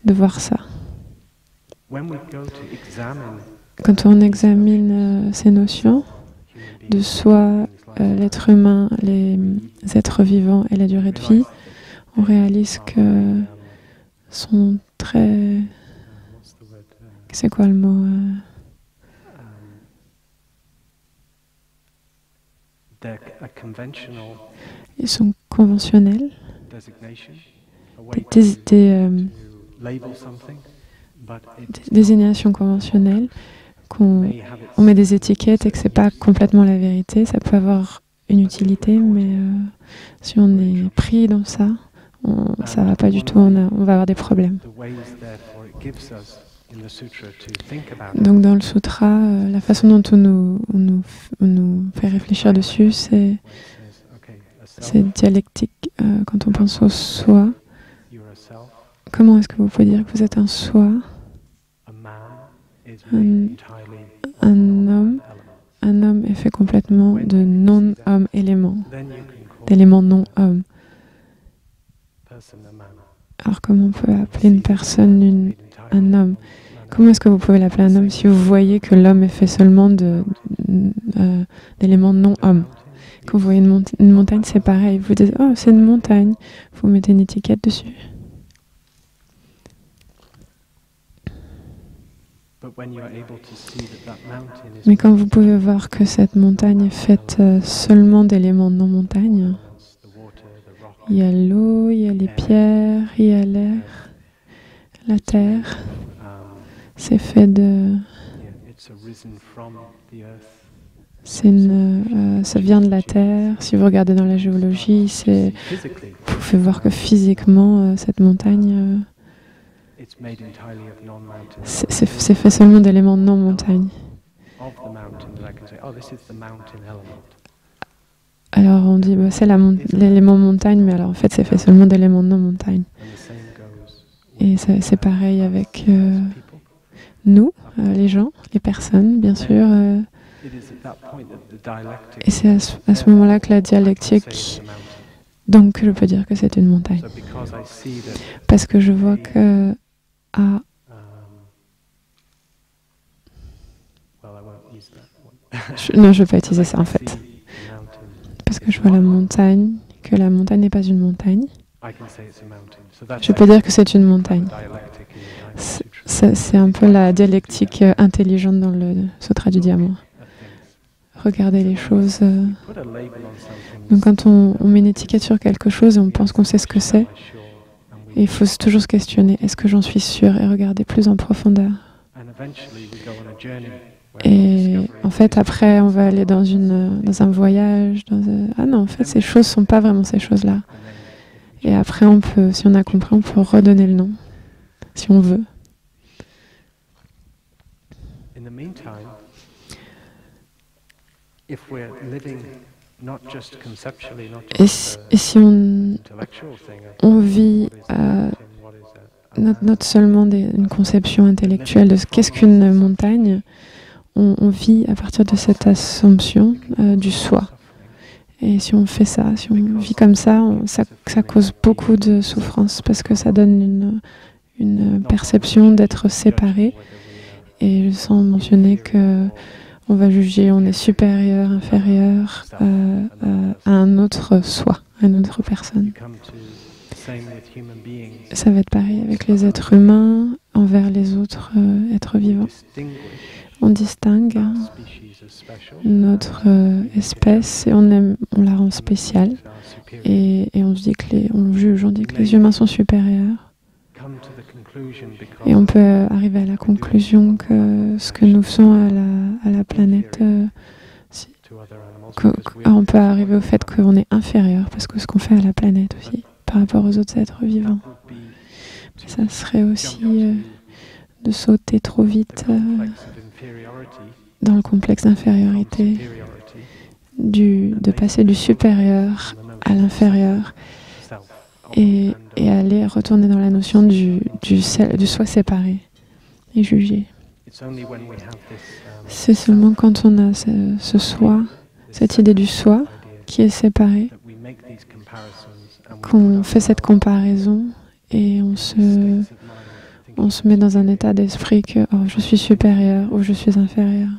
De voir ça. Quand on examine ces notions de soi, l'être humain, les êtres vivants et la durée de vie, on réalise que sont très... C'est quoi le mot? Ils sont conventionnels, des désignations conventionnelles, on met des étiquettes et que c'est pas complètement la vérité. Ça peut avoir une utilité, mais si on est pris dans ça, ça va pas du tout, on va avoir des problèmes. Donc dans le sutra, la façon dont on nous fait réfléchir dessus, c'est dialectique. Quand on pense au soi, comment est-ce que vous pouvez dire que vous êtes un soi? Un homme est fait complètement de non-homme éléments, d'éléments non-hommes. Alors comment on peut appeler une personne un homme? Comment est-ce que vous pouvez l'appeler un homme si vous voyez que l'homme est fait seulement d'éléments non-hommes? Quand vous voyez une montagne, c'est pareil. Vous dites, oh, c'est une montagne. Vous mettez une étiquette dessus. Mais quand vous pouvez voir que cette montagne est faite seulement d'éléments non-montagnes, il y a l'eau, il y a les pierres, il y a l'air, la terre. C'est fait de... ça vient de la terre. Si vous regardez dans la géologie, vous pouvez voir que physiquement, cette montagne... c'est fait seulement d'éléments non-montagnes. Alors on dit, c'est l'élément montagne, mais alors en fait c'est fait seulement d'éléments non-montagnes. Et c'est pareil avec nous, les gens, les personnes, bien sûr. Et c'est à ce moment-là que la dialectique, donc je peux dire que c'est une montagne. Parce que je vois que non, je ne vais pas utiliser ça en fait. Parce que je vois la montagne, que la montagne n'est pas une montagne. Je peux dire que c'est une montagne. C'est un peu la dialectique intelligente dans le Sutra du Diamant. Regarder les choses. Donc quand on met une étiquette sur quelque chose et on pense qu'on sait ce que c'est, il faut toujours se questionner, est-ce que j'en suis sûr, et regarder plus en profondeur. Et en fait, après, on va aller dans un voyage. Ah non, en fait, ces choses ne sont pas vraiment ces choses-là. Et après, on peut, si on a compris, on peut redonner le nom, si on veut. Et si on vit not seulement une conception intellectuelle de qu'est-ce qu'une montagne, on vit à partir de cette assumption du soi. Et si on fait ça, si on vit comme ça, ça cause beaucoup de souffrance parce que ça donne une perception d'être séparé. Et je sens mentionner que on va juger, on est supérieur, inférieur à un autre soi, à une autre personne. Ça va être pareil avec les êtres humains envers les autres êtres vivants. On distingue notre espèce et on la rend spéciale. Et on dit on juge, on dit que les humains sont supérieurs. Et on peut arriver à la conclusion que ce que nous faisons à la planète, on peut arriver au fait qu'on est inférieur parce que ce qu'on fait à la planète aussi, par rapport aux autres êtres vivants. Ça serait aussi de sauter trop vite dans le complexe d'infériorité, de passer du supérieur à l'inférieur et aller retourner dans la notion du soi séparé et jugé. C'est seulement quand on a ce soi, cette idée du soi qui est séparé, qu'on fait cette comparaison et on se met dans un état d'esprit que je suis supérieur ou je suis inférieur.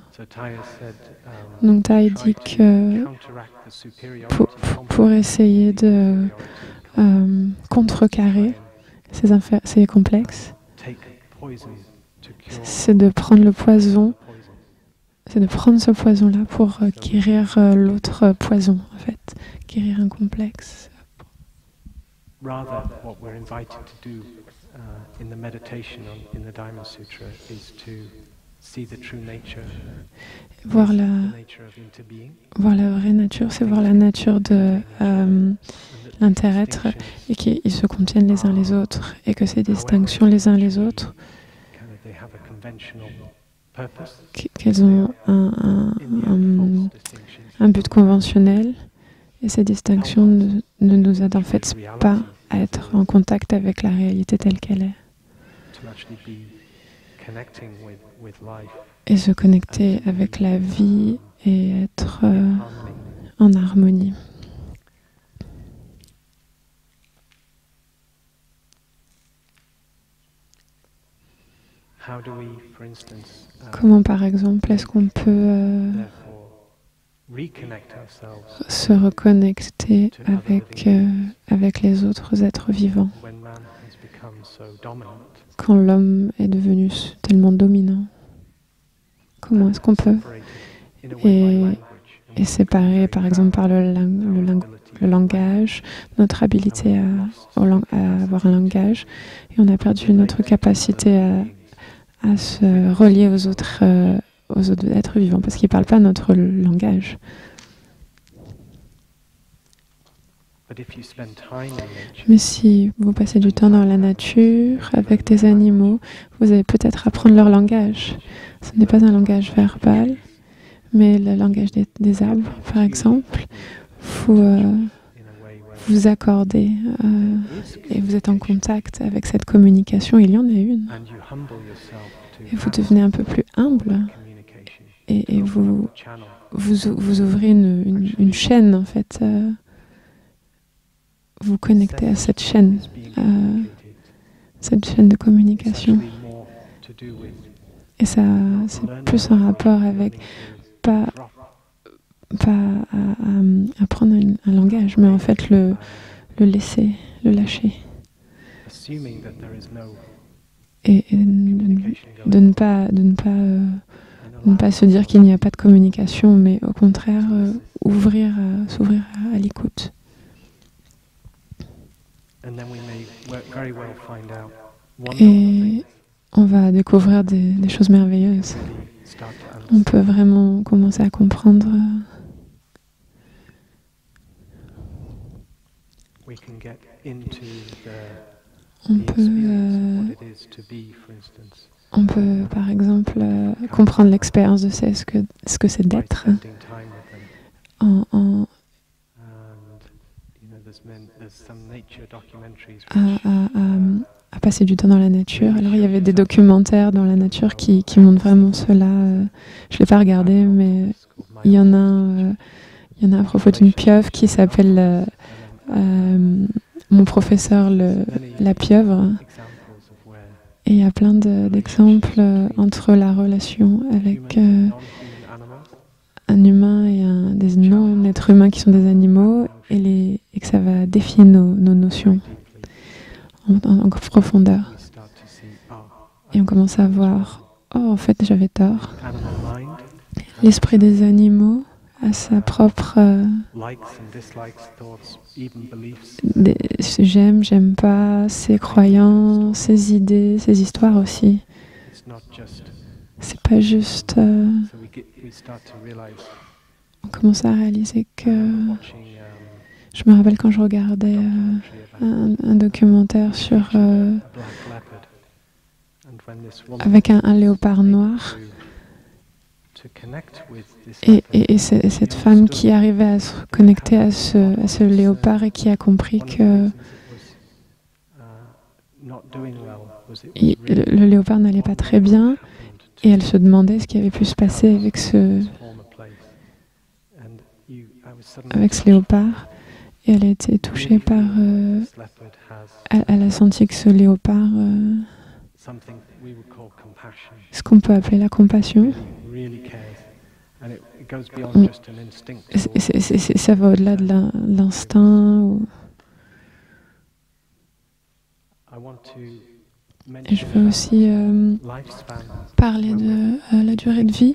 Donc Thay dit que pour essayer de contrecarrer ces complexes, c'est de prendre le poison, c'est de prendre ce poison-là pour guérir l'autre poison, en fait, guérir un complexe. Rather, what we're invited to do in the meditation in the Dharma Sutra is to see the true nature. Voir la vraie nature, c'est voir la nature de l'interêtre et qu'ils se contiennent les uns les autres et que ces distinctions les uns les autres, qu'elles ont un but conventionnel et ces distinctions ne nous aident en fait pas à être en contact avec la réalité telle qu'elle est. Et se connecter avec la vie et être en harmonie. Comment, par exemple, est-ce qu'on peut se reconnecter avec les autres êtres vivants quand l'homme est devenu tellement dominant? Comment est-ce qu'on peut et séparer, par exemple, par le langage, notre habilité à avoir un langage, et on a perdu notre capacité à se relier aux autres êtres vivants, parce qu'ils ne parlent pas notre langage. Mais si vous passez du temps dans la nature, avec des animaux, vous allez peut-être apprendre leur langage. Ce n'est pas un langage verbal, mais le langage des arbres, par exemple. vous accordez et vous êtes en contact avec cette communication, il y en a une. Et vous devenez un peu plus humble et vous ouvrez une chaîne, en fait. Vous connectez à cette chaîne de communication. Et ça, c'est plus en rapport avec pas à prendre un langage, mais en fait le laisser, le lâcher. Et de ne pas se dire qu'il n'y a pas de communication, mais au contraire s'ouvrir à l'écoute. Et on va découvrir des choses merveilleuses. On peut vraiment commencer à comprendre. On peut, par exemple, comprendre l'expérience de ce que c'est d'être à passer du temps dans la nature. Alors il y avait des documentaires dans la nature qui montrent vraiment cela. Je ne l'ai pas regardé, mais il y en a à propos d'une pieuvre qui s'appelle mon professeur la pieuvre. Et il y a plein d'exemples entre la relation avec un humain et des non-êtres humains qui sont des animaux et que ça va défier nos notions en profondeur. Et on commence à voir, en fait j'avais tort. L'esprit des animaux a sa propre j'aime pas, ses croyances, ses idées, ses histoires aussi. C'est pas juste... on commence à réaliser que... Je me rappelle quand je regardais un documentaire avec un léopard noir. Et cette femme qui arrivait à se connecter à ce léopard et qui a compris que le léopard n'allait pas très bien et elle se demandait ce qui avait pu se passer avec ce léopard et elle a été touchée par... elle a senti que ce léopard, ce qu'on peut appeler la compassion, ça va au-delà de l'instinct. Et je veux aussi parler de la durée de vie.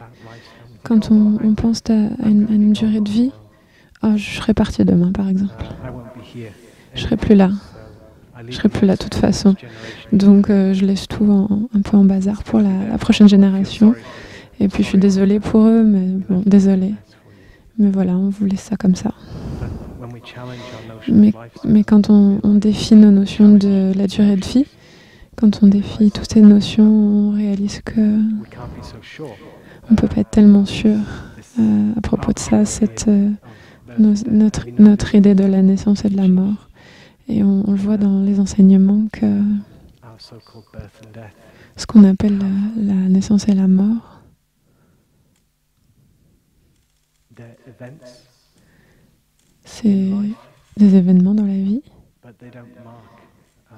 Quand on pense à une durée de vie, je serai partie demain, par exemple. Je serai plus là. Je serai plus là de toute façon. Donc je laisse tout un peu en bazar pour la prochaine génération. Et puis je suis désolée pour eux, mais bon, désolée. Mais voilà, on vous laisse ça comme ça. Mais quand on défie nos notions de la durée de vie, quand on défie toutes ces notions, on réalise que on ne peut pas être tellement sûr à propos de ça. Notre idée de la naissance et de la mort. Et on le voit dans les enseignements que ce qu'on appelle la naissance et la mort, c'est des événements dans la vie,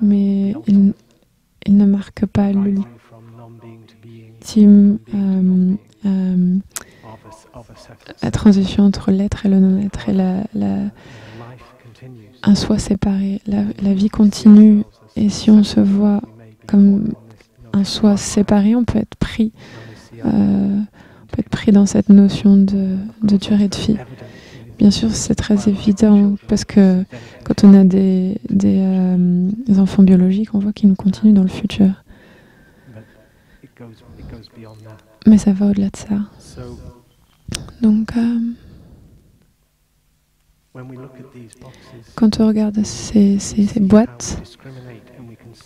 mais ils ne marquent pas l'ultime la transition entre l'être et le non-être et un soi séparé. La vie continue et si on se voit comme un soi séparé, on peut être pris dans cette notion de durée de vie. Bien sûr, c'est très évident parce que quand on a des enfants biologiques, on voit qu'ils nous continuent dans le futur. Mais ça va au-delà de ça. Donc, quand on regarde ces boîtes,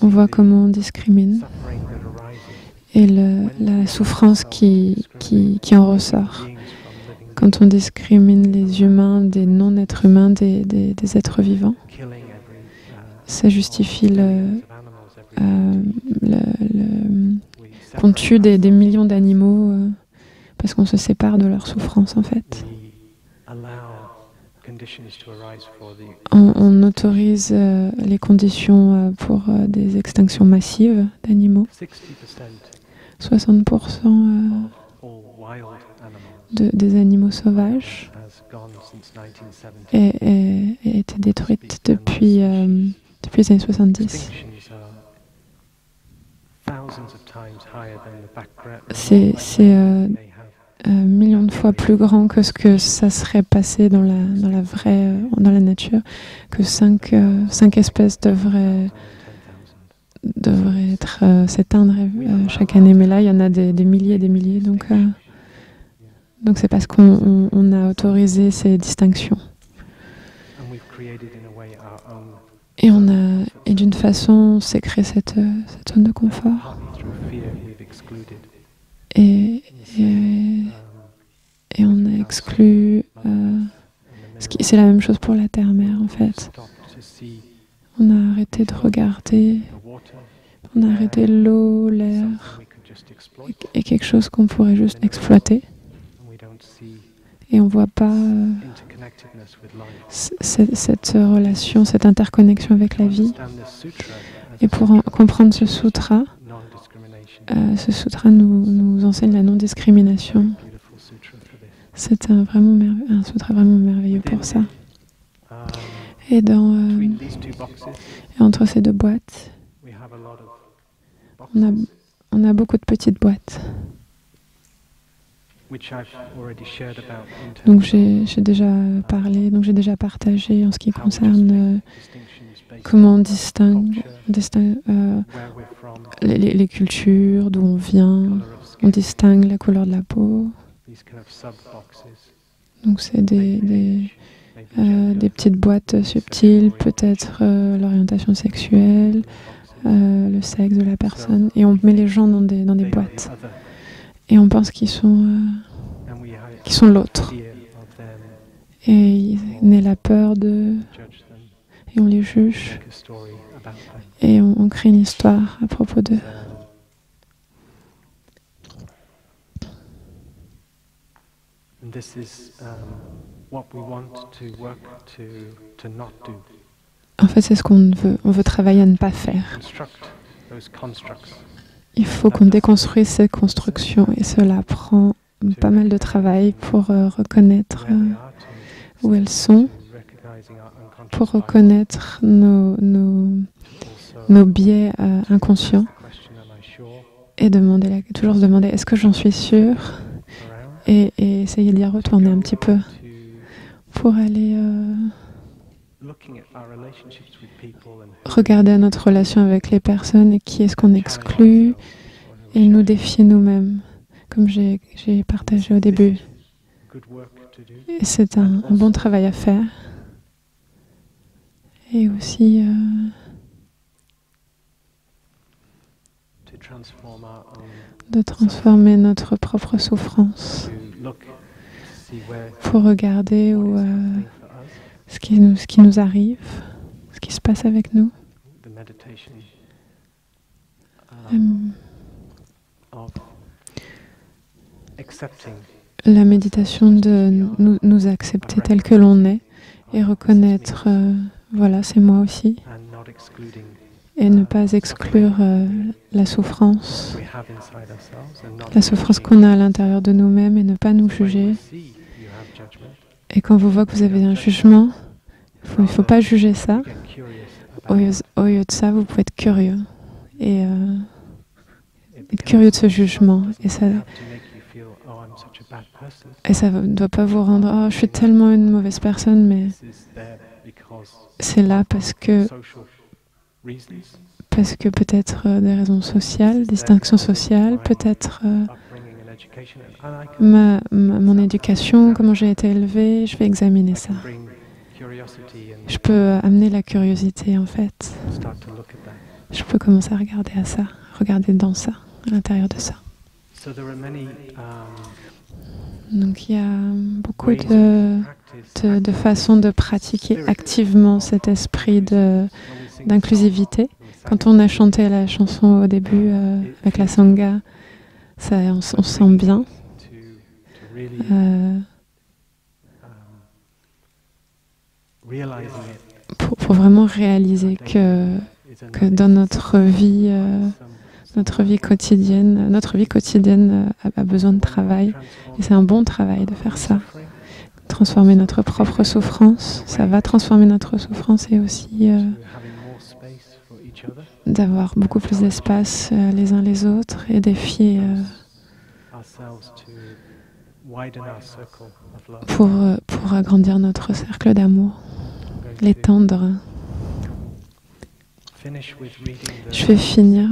on voit comment on discrimine et la souffrance qui en ressort quand on discrimine les humains des non-êtres humains, des êtres vivants. Ça justifie qu'on tue des millions d'animaux parce qu'on se sépare de leur souffrance en fait. On autorise les conditions pour des extinctions massives d'animaux. 60% des animaux sauvages aient été détruites depuis les années 70. C'est millions de fois plus grand que ce que ça serait passé dans la nature, que 5 espèces devraient s'éteindre chaque année. Mais là, il y en a des milliers et des milliers. Donc c'est parce qu'on a autorisé ces distinctions. Et d'une façon, on s'est créé cette zone de confort. Et on a exclu... c'est la même chose pour la terre-mère, en fait. On a arrêté de regarder. On a arrêté l'eau, l'air, et quelque chose qu'on pourrait juste exploiter. Et on ne voit pas cette relation, cette interconnexion avec la vie. Et pour comprendre ce sutra nous enseigne la non-discrimination. C'est un sutra vraiment merveilleux pour ça. Et entre ces deux boîtes, on a beaucoup de petites boîtes. Donc j'ai déjà parlé, donc j'ai déjà partagé en ce qui concerne comment on distingue les cultures, d'où on vient, on distingue la couleur de la peau. Donc c'est des petites boîtes subtiles, peut-être l'orientation sexuelle, le sexe de la personne, et on met les gens dans des boîtes. Et on pense qu'ils sont l'autre. Et il naît la peur et on les juge. Et on crée une histoire à propos d'eux. En fait, c'est ce qu'on veut. On veut travailler à ne pas faire. Il faut qu'on déconstruise ces constructions et cela prend pas mal de travail pour reconnaître où elles sont, pour reconnaître nos biais inconscients et toujours se demander est-ce que j'en suis sûre et essayer d'y retourner un petit peu pour aller regarder notre relation avec les personnes et qui est-ce qu'on exclut et nous défier nous-mêmes, comme j'ai partagé au début. Et c'est un bon travail à faire. Et aussi de transformer notre propre souffrance pour regarder ce qui nous arrive, ce qui se passe avec nous. La méditation de nous accepter tel que l'on est et reconnaître, voilà, c'est moi aussi. Et ne pas exclure la souffrance qu'on a à l'intérieur de nous-mêmes et ne pas nous juger. Et quand vous voyez que vous avez un jugement, il ne faut pas juger ça. Au lieu de ça, vous pouvez être curieux. Et être curieux de ce jugement. Et ça ne doit pas vous rendre « Oh, je suis tellement une mauvaise personne », mais c'est là parce que peut-être des raisons sociales, distinctions sociales, peut-être mon éducation, comment j'ai été élevée, je vais examiner ça. Je peux amener la curiosité en fait. Je peux commencer à regarder dans ça, à l'intérieur de ça. Donc il y a beaucoup de façons de pratiquer activement cet esprit d'inclusivité. Quand on a chanté la chanson au début avec la Sangha, on se sent bien. Pour vraiment réaliser que dans notre vie quotidienne a besoin de travail. Et c'est un bon travail de faire ça. Transformer notre propre souffrance, ça va transformer notre souffrance et aussi d'avoir beaucoup plus d'espace les uns les autres et défier pour agrandir notre cercle d'amour, l'étendre. Je vais finir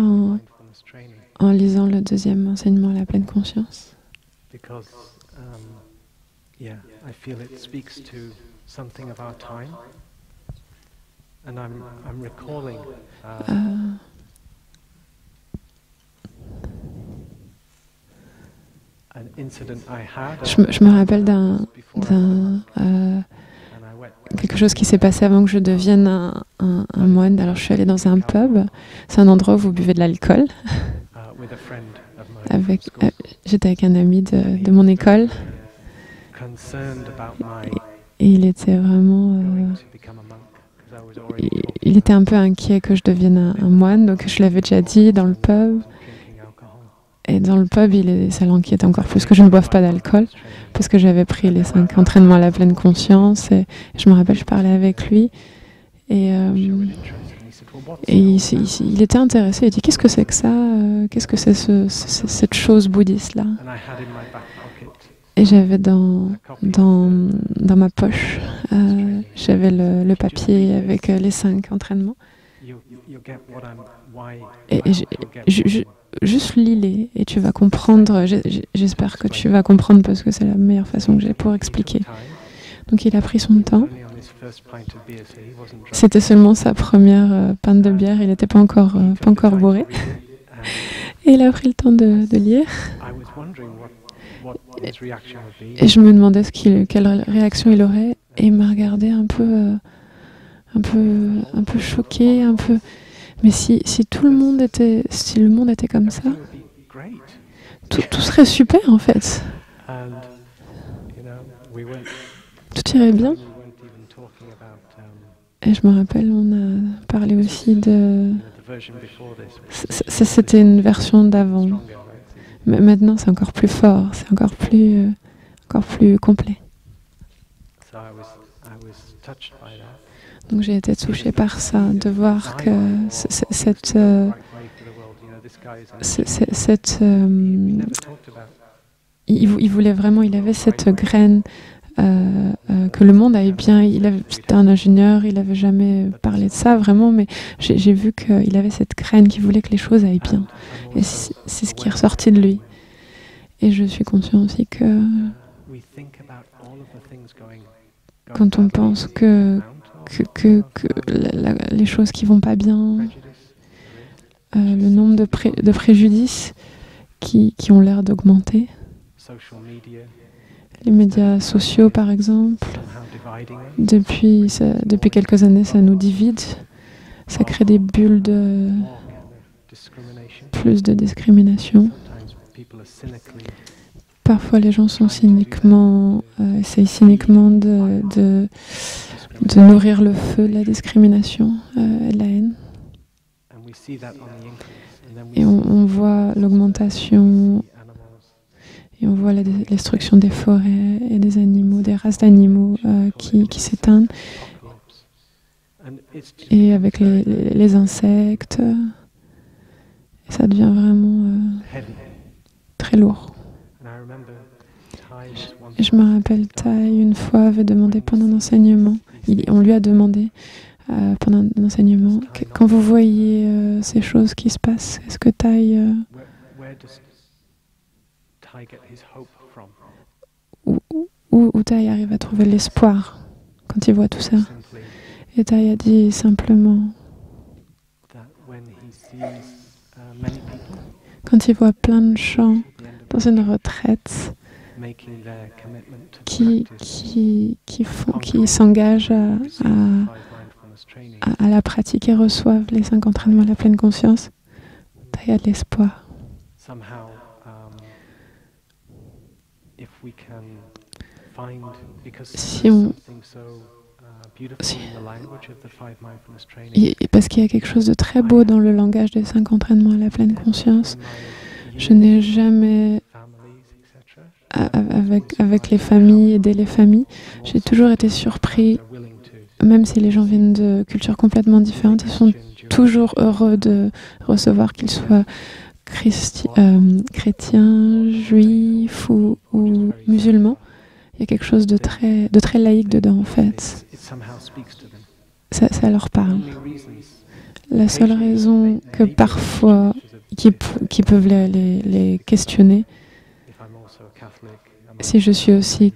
en lisant le deuxième enseignement, la pleine conscience. I feel it speaks to something of our time, and I'm recalling an incident I had. Je me rappelle quelque chose qui s'est passé avant que je devienne un moine. Alors je suis allée dans un pub, c'est un endroit où vous buvez de l'alcool. J'étais avec un ami de mon école. Et il était vraiment... il était un peu inquiet que je devienne un moine, donc je l'avais déjà dit dans le pub. Et dans le pub, ça l'inquiétait encore plus que je ne boive pas d'alcool, parce que j'avais pris les 5 entraînements à la pleine conscience. Et je me rappelle, je parlais avec lui. Et il était intéressé. Il dit, qu'est-ce que c'est que ça? Qu'est-ce que c'est cette chose bouddhiste-là? Et j'avais dans ma poche, j'avais le papier avec les 5 entraînements. Et juste lis-les et tu vas comprendre. J'espère que tu vas comprendre parce que c'est la meilleure façon que j'ai pour expliquer. Donc il a pris son temps. C'était seulement sa première pinte de bière, il n'était pas encore bourré. Et il a pris le temps de lire. Et je me demandais quelle réaction il aurait, et il m'a regardé un peu choqué, un peu. Mais si le monde était comme ça, tout serait super en fait. Tout irait bien. Et je me rappelle, on a parlé aussi de. C'était une version d'avant. Mais maintenant, c'est encore plus fort, c'est encore plus complet. Donc j'ai été touchée par ça, de voir que il voulait vraiment, il avait cette graine que le monde aille bien. C'était un ingénieur, il n'avait jamais parlé de ça vraiment, mais j'ai vu qu'il avait cette graine qui voulait que les choses aillent bien. Et c'est ce qui est ressorti de lui. Et je suis consciente aussi que quand on pense que les choses qui vont pas bien, le nombre de préjudices qui ont l'air d'augmenter, les médias sociaux par exemple, depuis quelques années ça nous divide, ça crée des bulles de plus de discrimination. Parfois les gens sont essayent cyniquement de nourrir le feu de la discrimination et de la haine. Et on voit l'augmentation, et on voit la destruction des forêts et des animaux, des races d'animaux qui s'éteignent. Et avec les insectes, ça devient vraiment très lourd. Et je me rappelle, Thay, une fois, avait demandé pendant un enseignement, on lui a demandé pendant un enseignement, quand vous voyez ces choses qui se passent, est-ce que Thay... où Thay arrive à trouver l'espoir quand il voit tout ça? Et Thay a dit simplement, quand il voit plein de gens dans une retraite qui s'engagent à la pratique et reçoivent les 5 entraînements à la pleine conscience, il y a de l'espoir. Parce qu'il y a quelque chose de très beau dans le langage des 5 entraînements à la pleine conscience. Je n'ai jamais, avec les familles, aidé les familles, j'ai toujours été surpris, même si les gens viennent de cultures complètement différentes, ils sont toujours heureux de recevoir, qu'ils soient chrétiens, juifs ou musulmans. Il y a quelque chose de très laïque dedans, en fait. Ça leur parle. La seule raison que parfois, qui peuvent les questionner, si je suis aussi...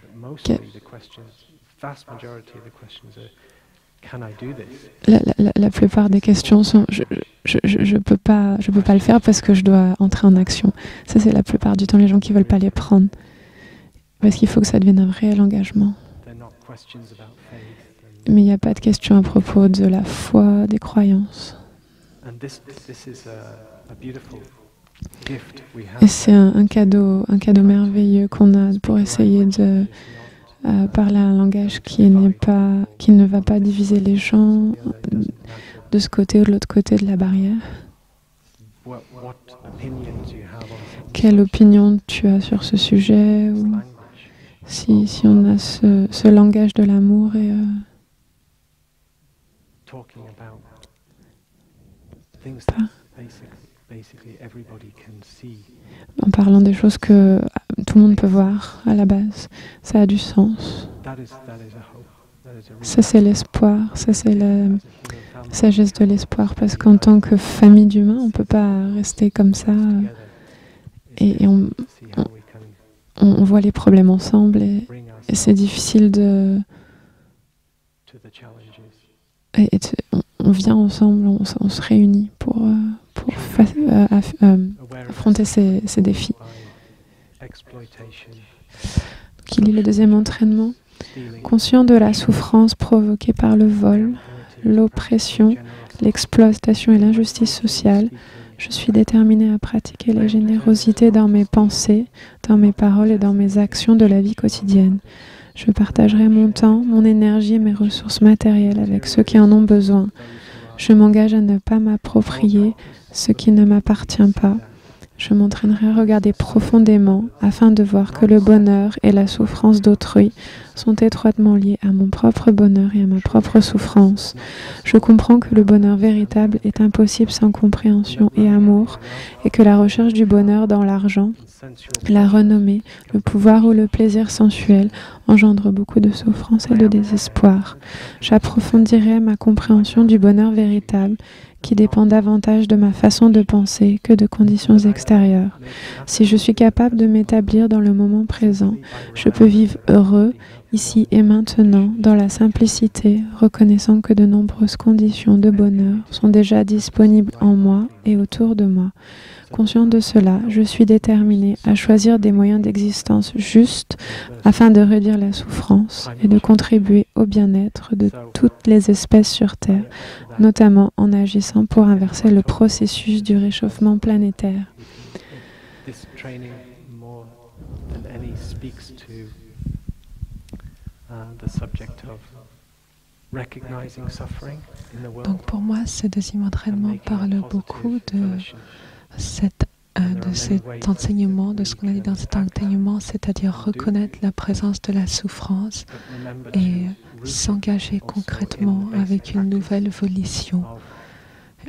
La plupart des questions sont je peux pas le faire parce que je dois entrer en action. Ça, c'est la plupart du temps les gens qui veulent pas les prendre. Parce qu'il faut que ça devienne un réel engagement. Mais il n'y a pas de questions à propos de la foi, des croyances. Et c'est un cadeau merveilleux qu'on a pour essayer de parler un langage qui ne va pas diviser les gens de ce côté ou de l'autre côté de la barrière. Quelle opinion tu as sur ce sujet, ou si on a ce langage de l'amour et en parlant des choses que tout le monde peut voir à la base, ça a du sens. Ça, c'est l'espoir, ça, c'est la sagesse de l'espoir, parce qu'en tant que famille d'humains, on ne peut pas rester comme ça et on voit les problèmes ensemble et c'est difficile de... on vient ensemble, on se réunit pour affronter ces défis. Donc, il y a le deuxième entraînement. Conscient de la souffrance provoquée par le vol, l'oppression, l'exploitation et l'injustice sociale, je suis déterminée à pratiquer la générosité dans mes pensées, dans mes paroles et dans mes actions de la vie quotidienne. Je partagerai mon temps, mon énergie et mes ressources matérielles avec ceux qui en ont besoin. Je m'engage à ne pas m'approprier ce qui ne m'appartient pas. Je m'entraînerai à regarder profondément afin de voir que le bonheur et la souffrance d'autrui sont étroitement liés à mon propre bonheur et à ma propre souffrance. Je comprends que le bonheur véritable est impossible sans compréhension et amour, et que la recherche du bonheur dans l'argent, la renommée, le pouvoir ou le plaisir sensuel engendre beaucoup de souffrance et de désespoir. J'approfondirai ma compréhension du bonheur véritable qui dépend davantage de ma façon de penser que de conditions extérieures. Si je suis capable de m'établir dans le moment présent, je peux vivre heureux ici et maintenant, dans la simplicité, reconnaissant que de nombreuses conditions de bonheur sont déjà disponibles en moi et autour de moi. Conscient de cela, je suis déterminée à choisir des moyens d'existence justes afin de réduire la souffrance et de contribuer au bien-être de toutes les espèces sur Terre, notamment en agissant pour inverser le processus du réchauffement planétaire. Donc pour moi, ce deuxième entraînement parle beaucoup de cet enseignement, de ce qu'on a dit dans cet enseignement, c'est-à-dire reconnaître la présence de la souffrance et s'engager concrètement avec une nouvelle volition.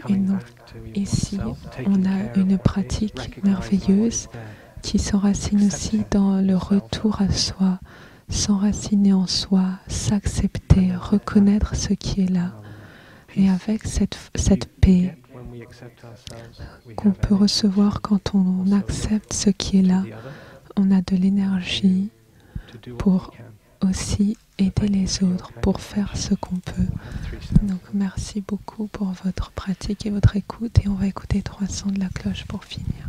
Et donc, ici, on a une pratique merveilleuse qui s'enracine aussi dans le retour à soi, s'enraciner en soi, s'accepter, reconnaître ce qui est là. Et avec cette paix qu'on peut recevoir quand on accepte ce qui est là, on a de l'énergie pour aussi aider les autres, pour faire ce qu'on peut. Donc merci beaucoup pour votre pratique et votre écoute, et on va écouter 300 de la cloche pour finir.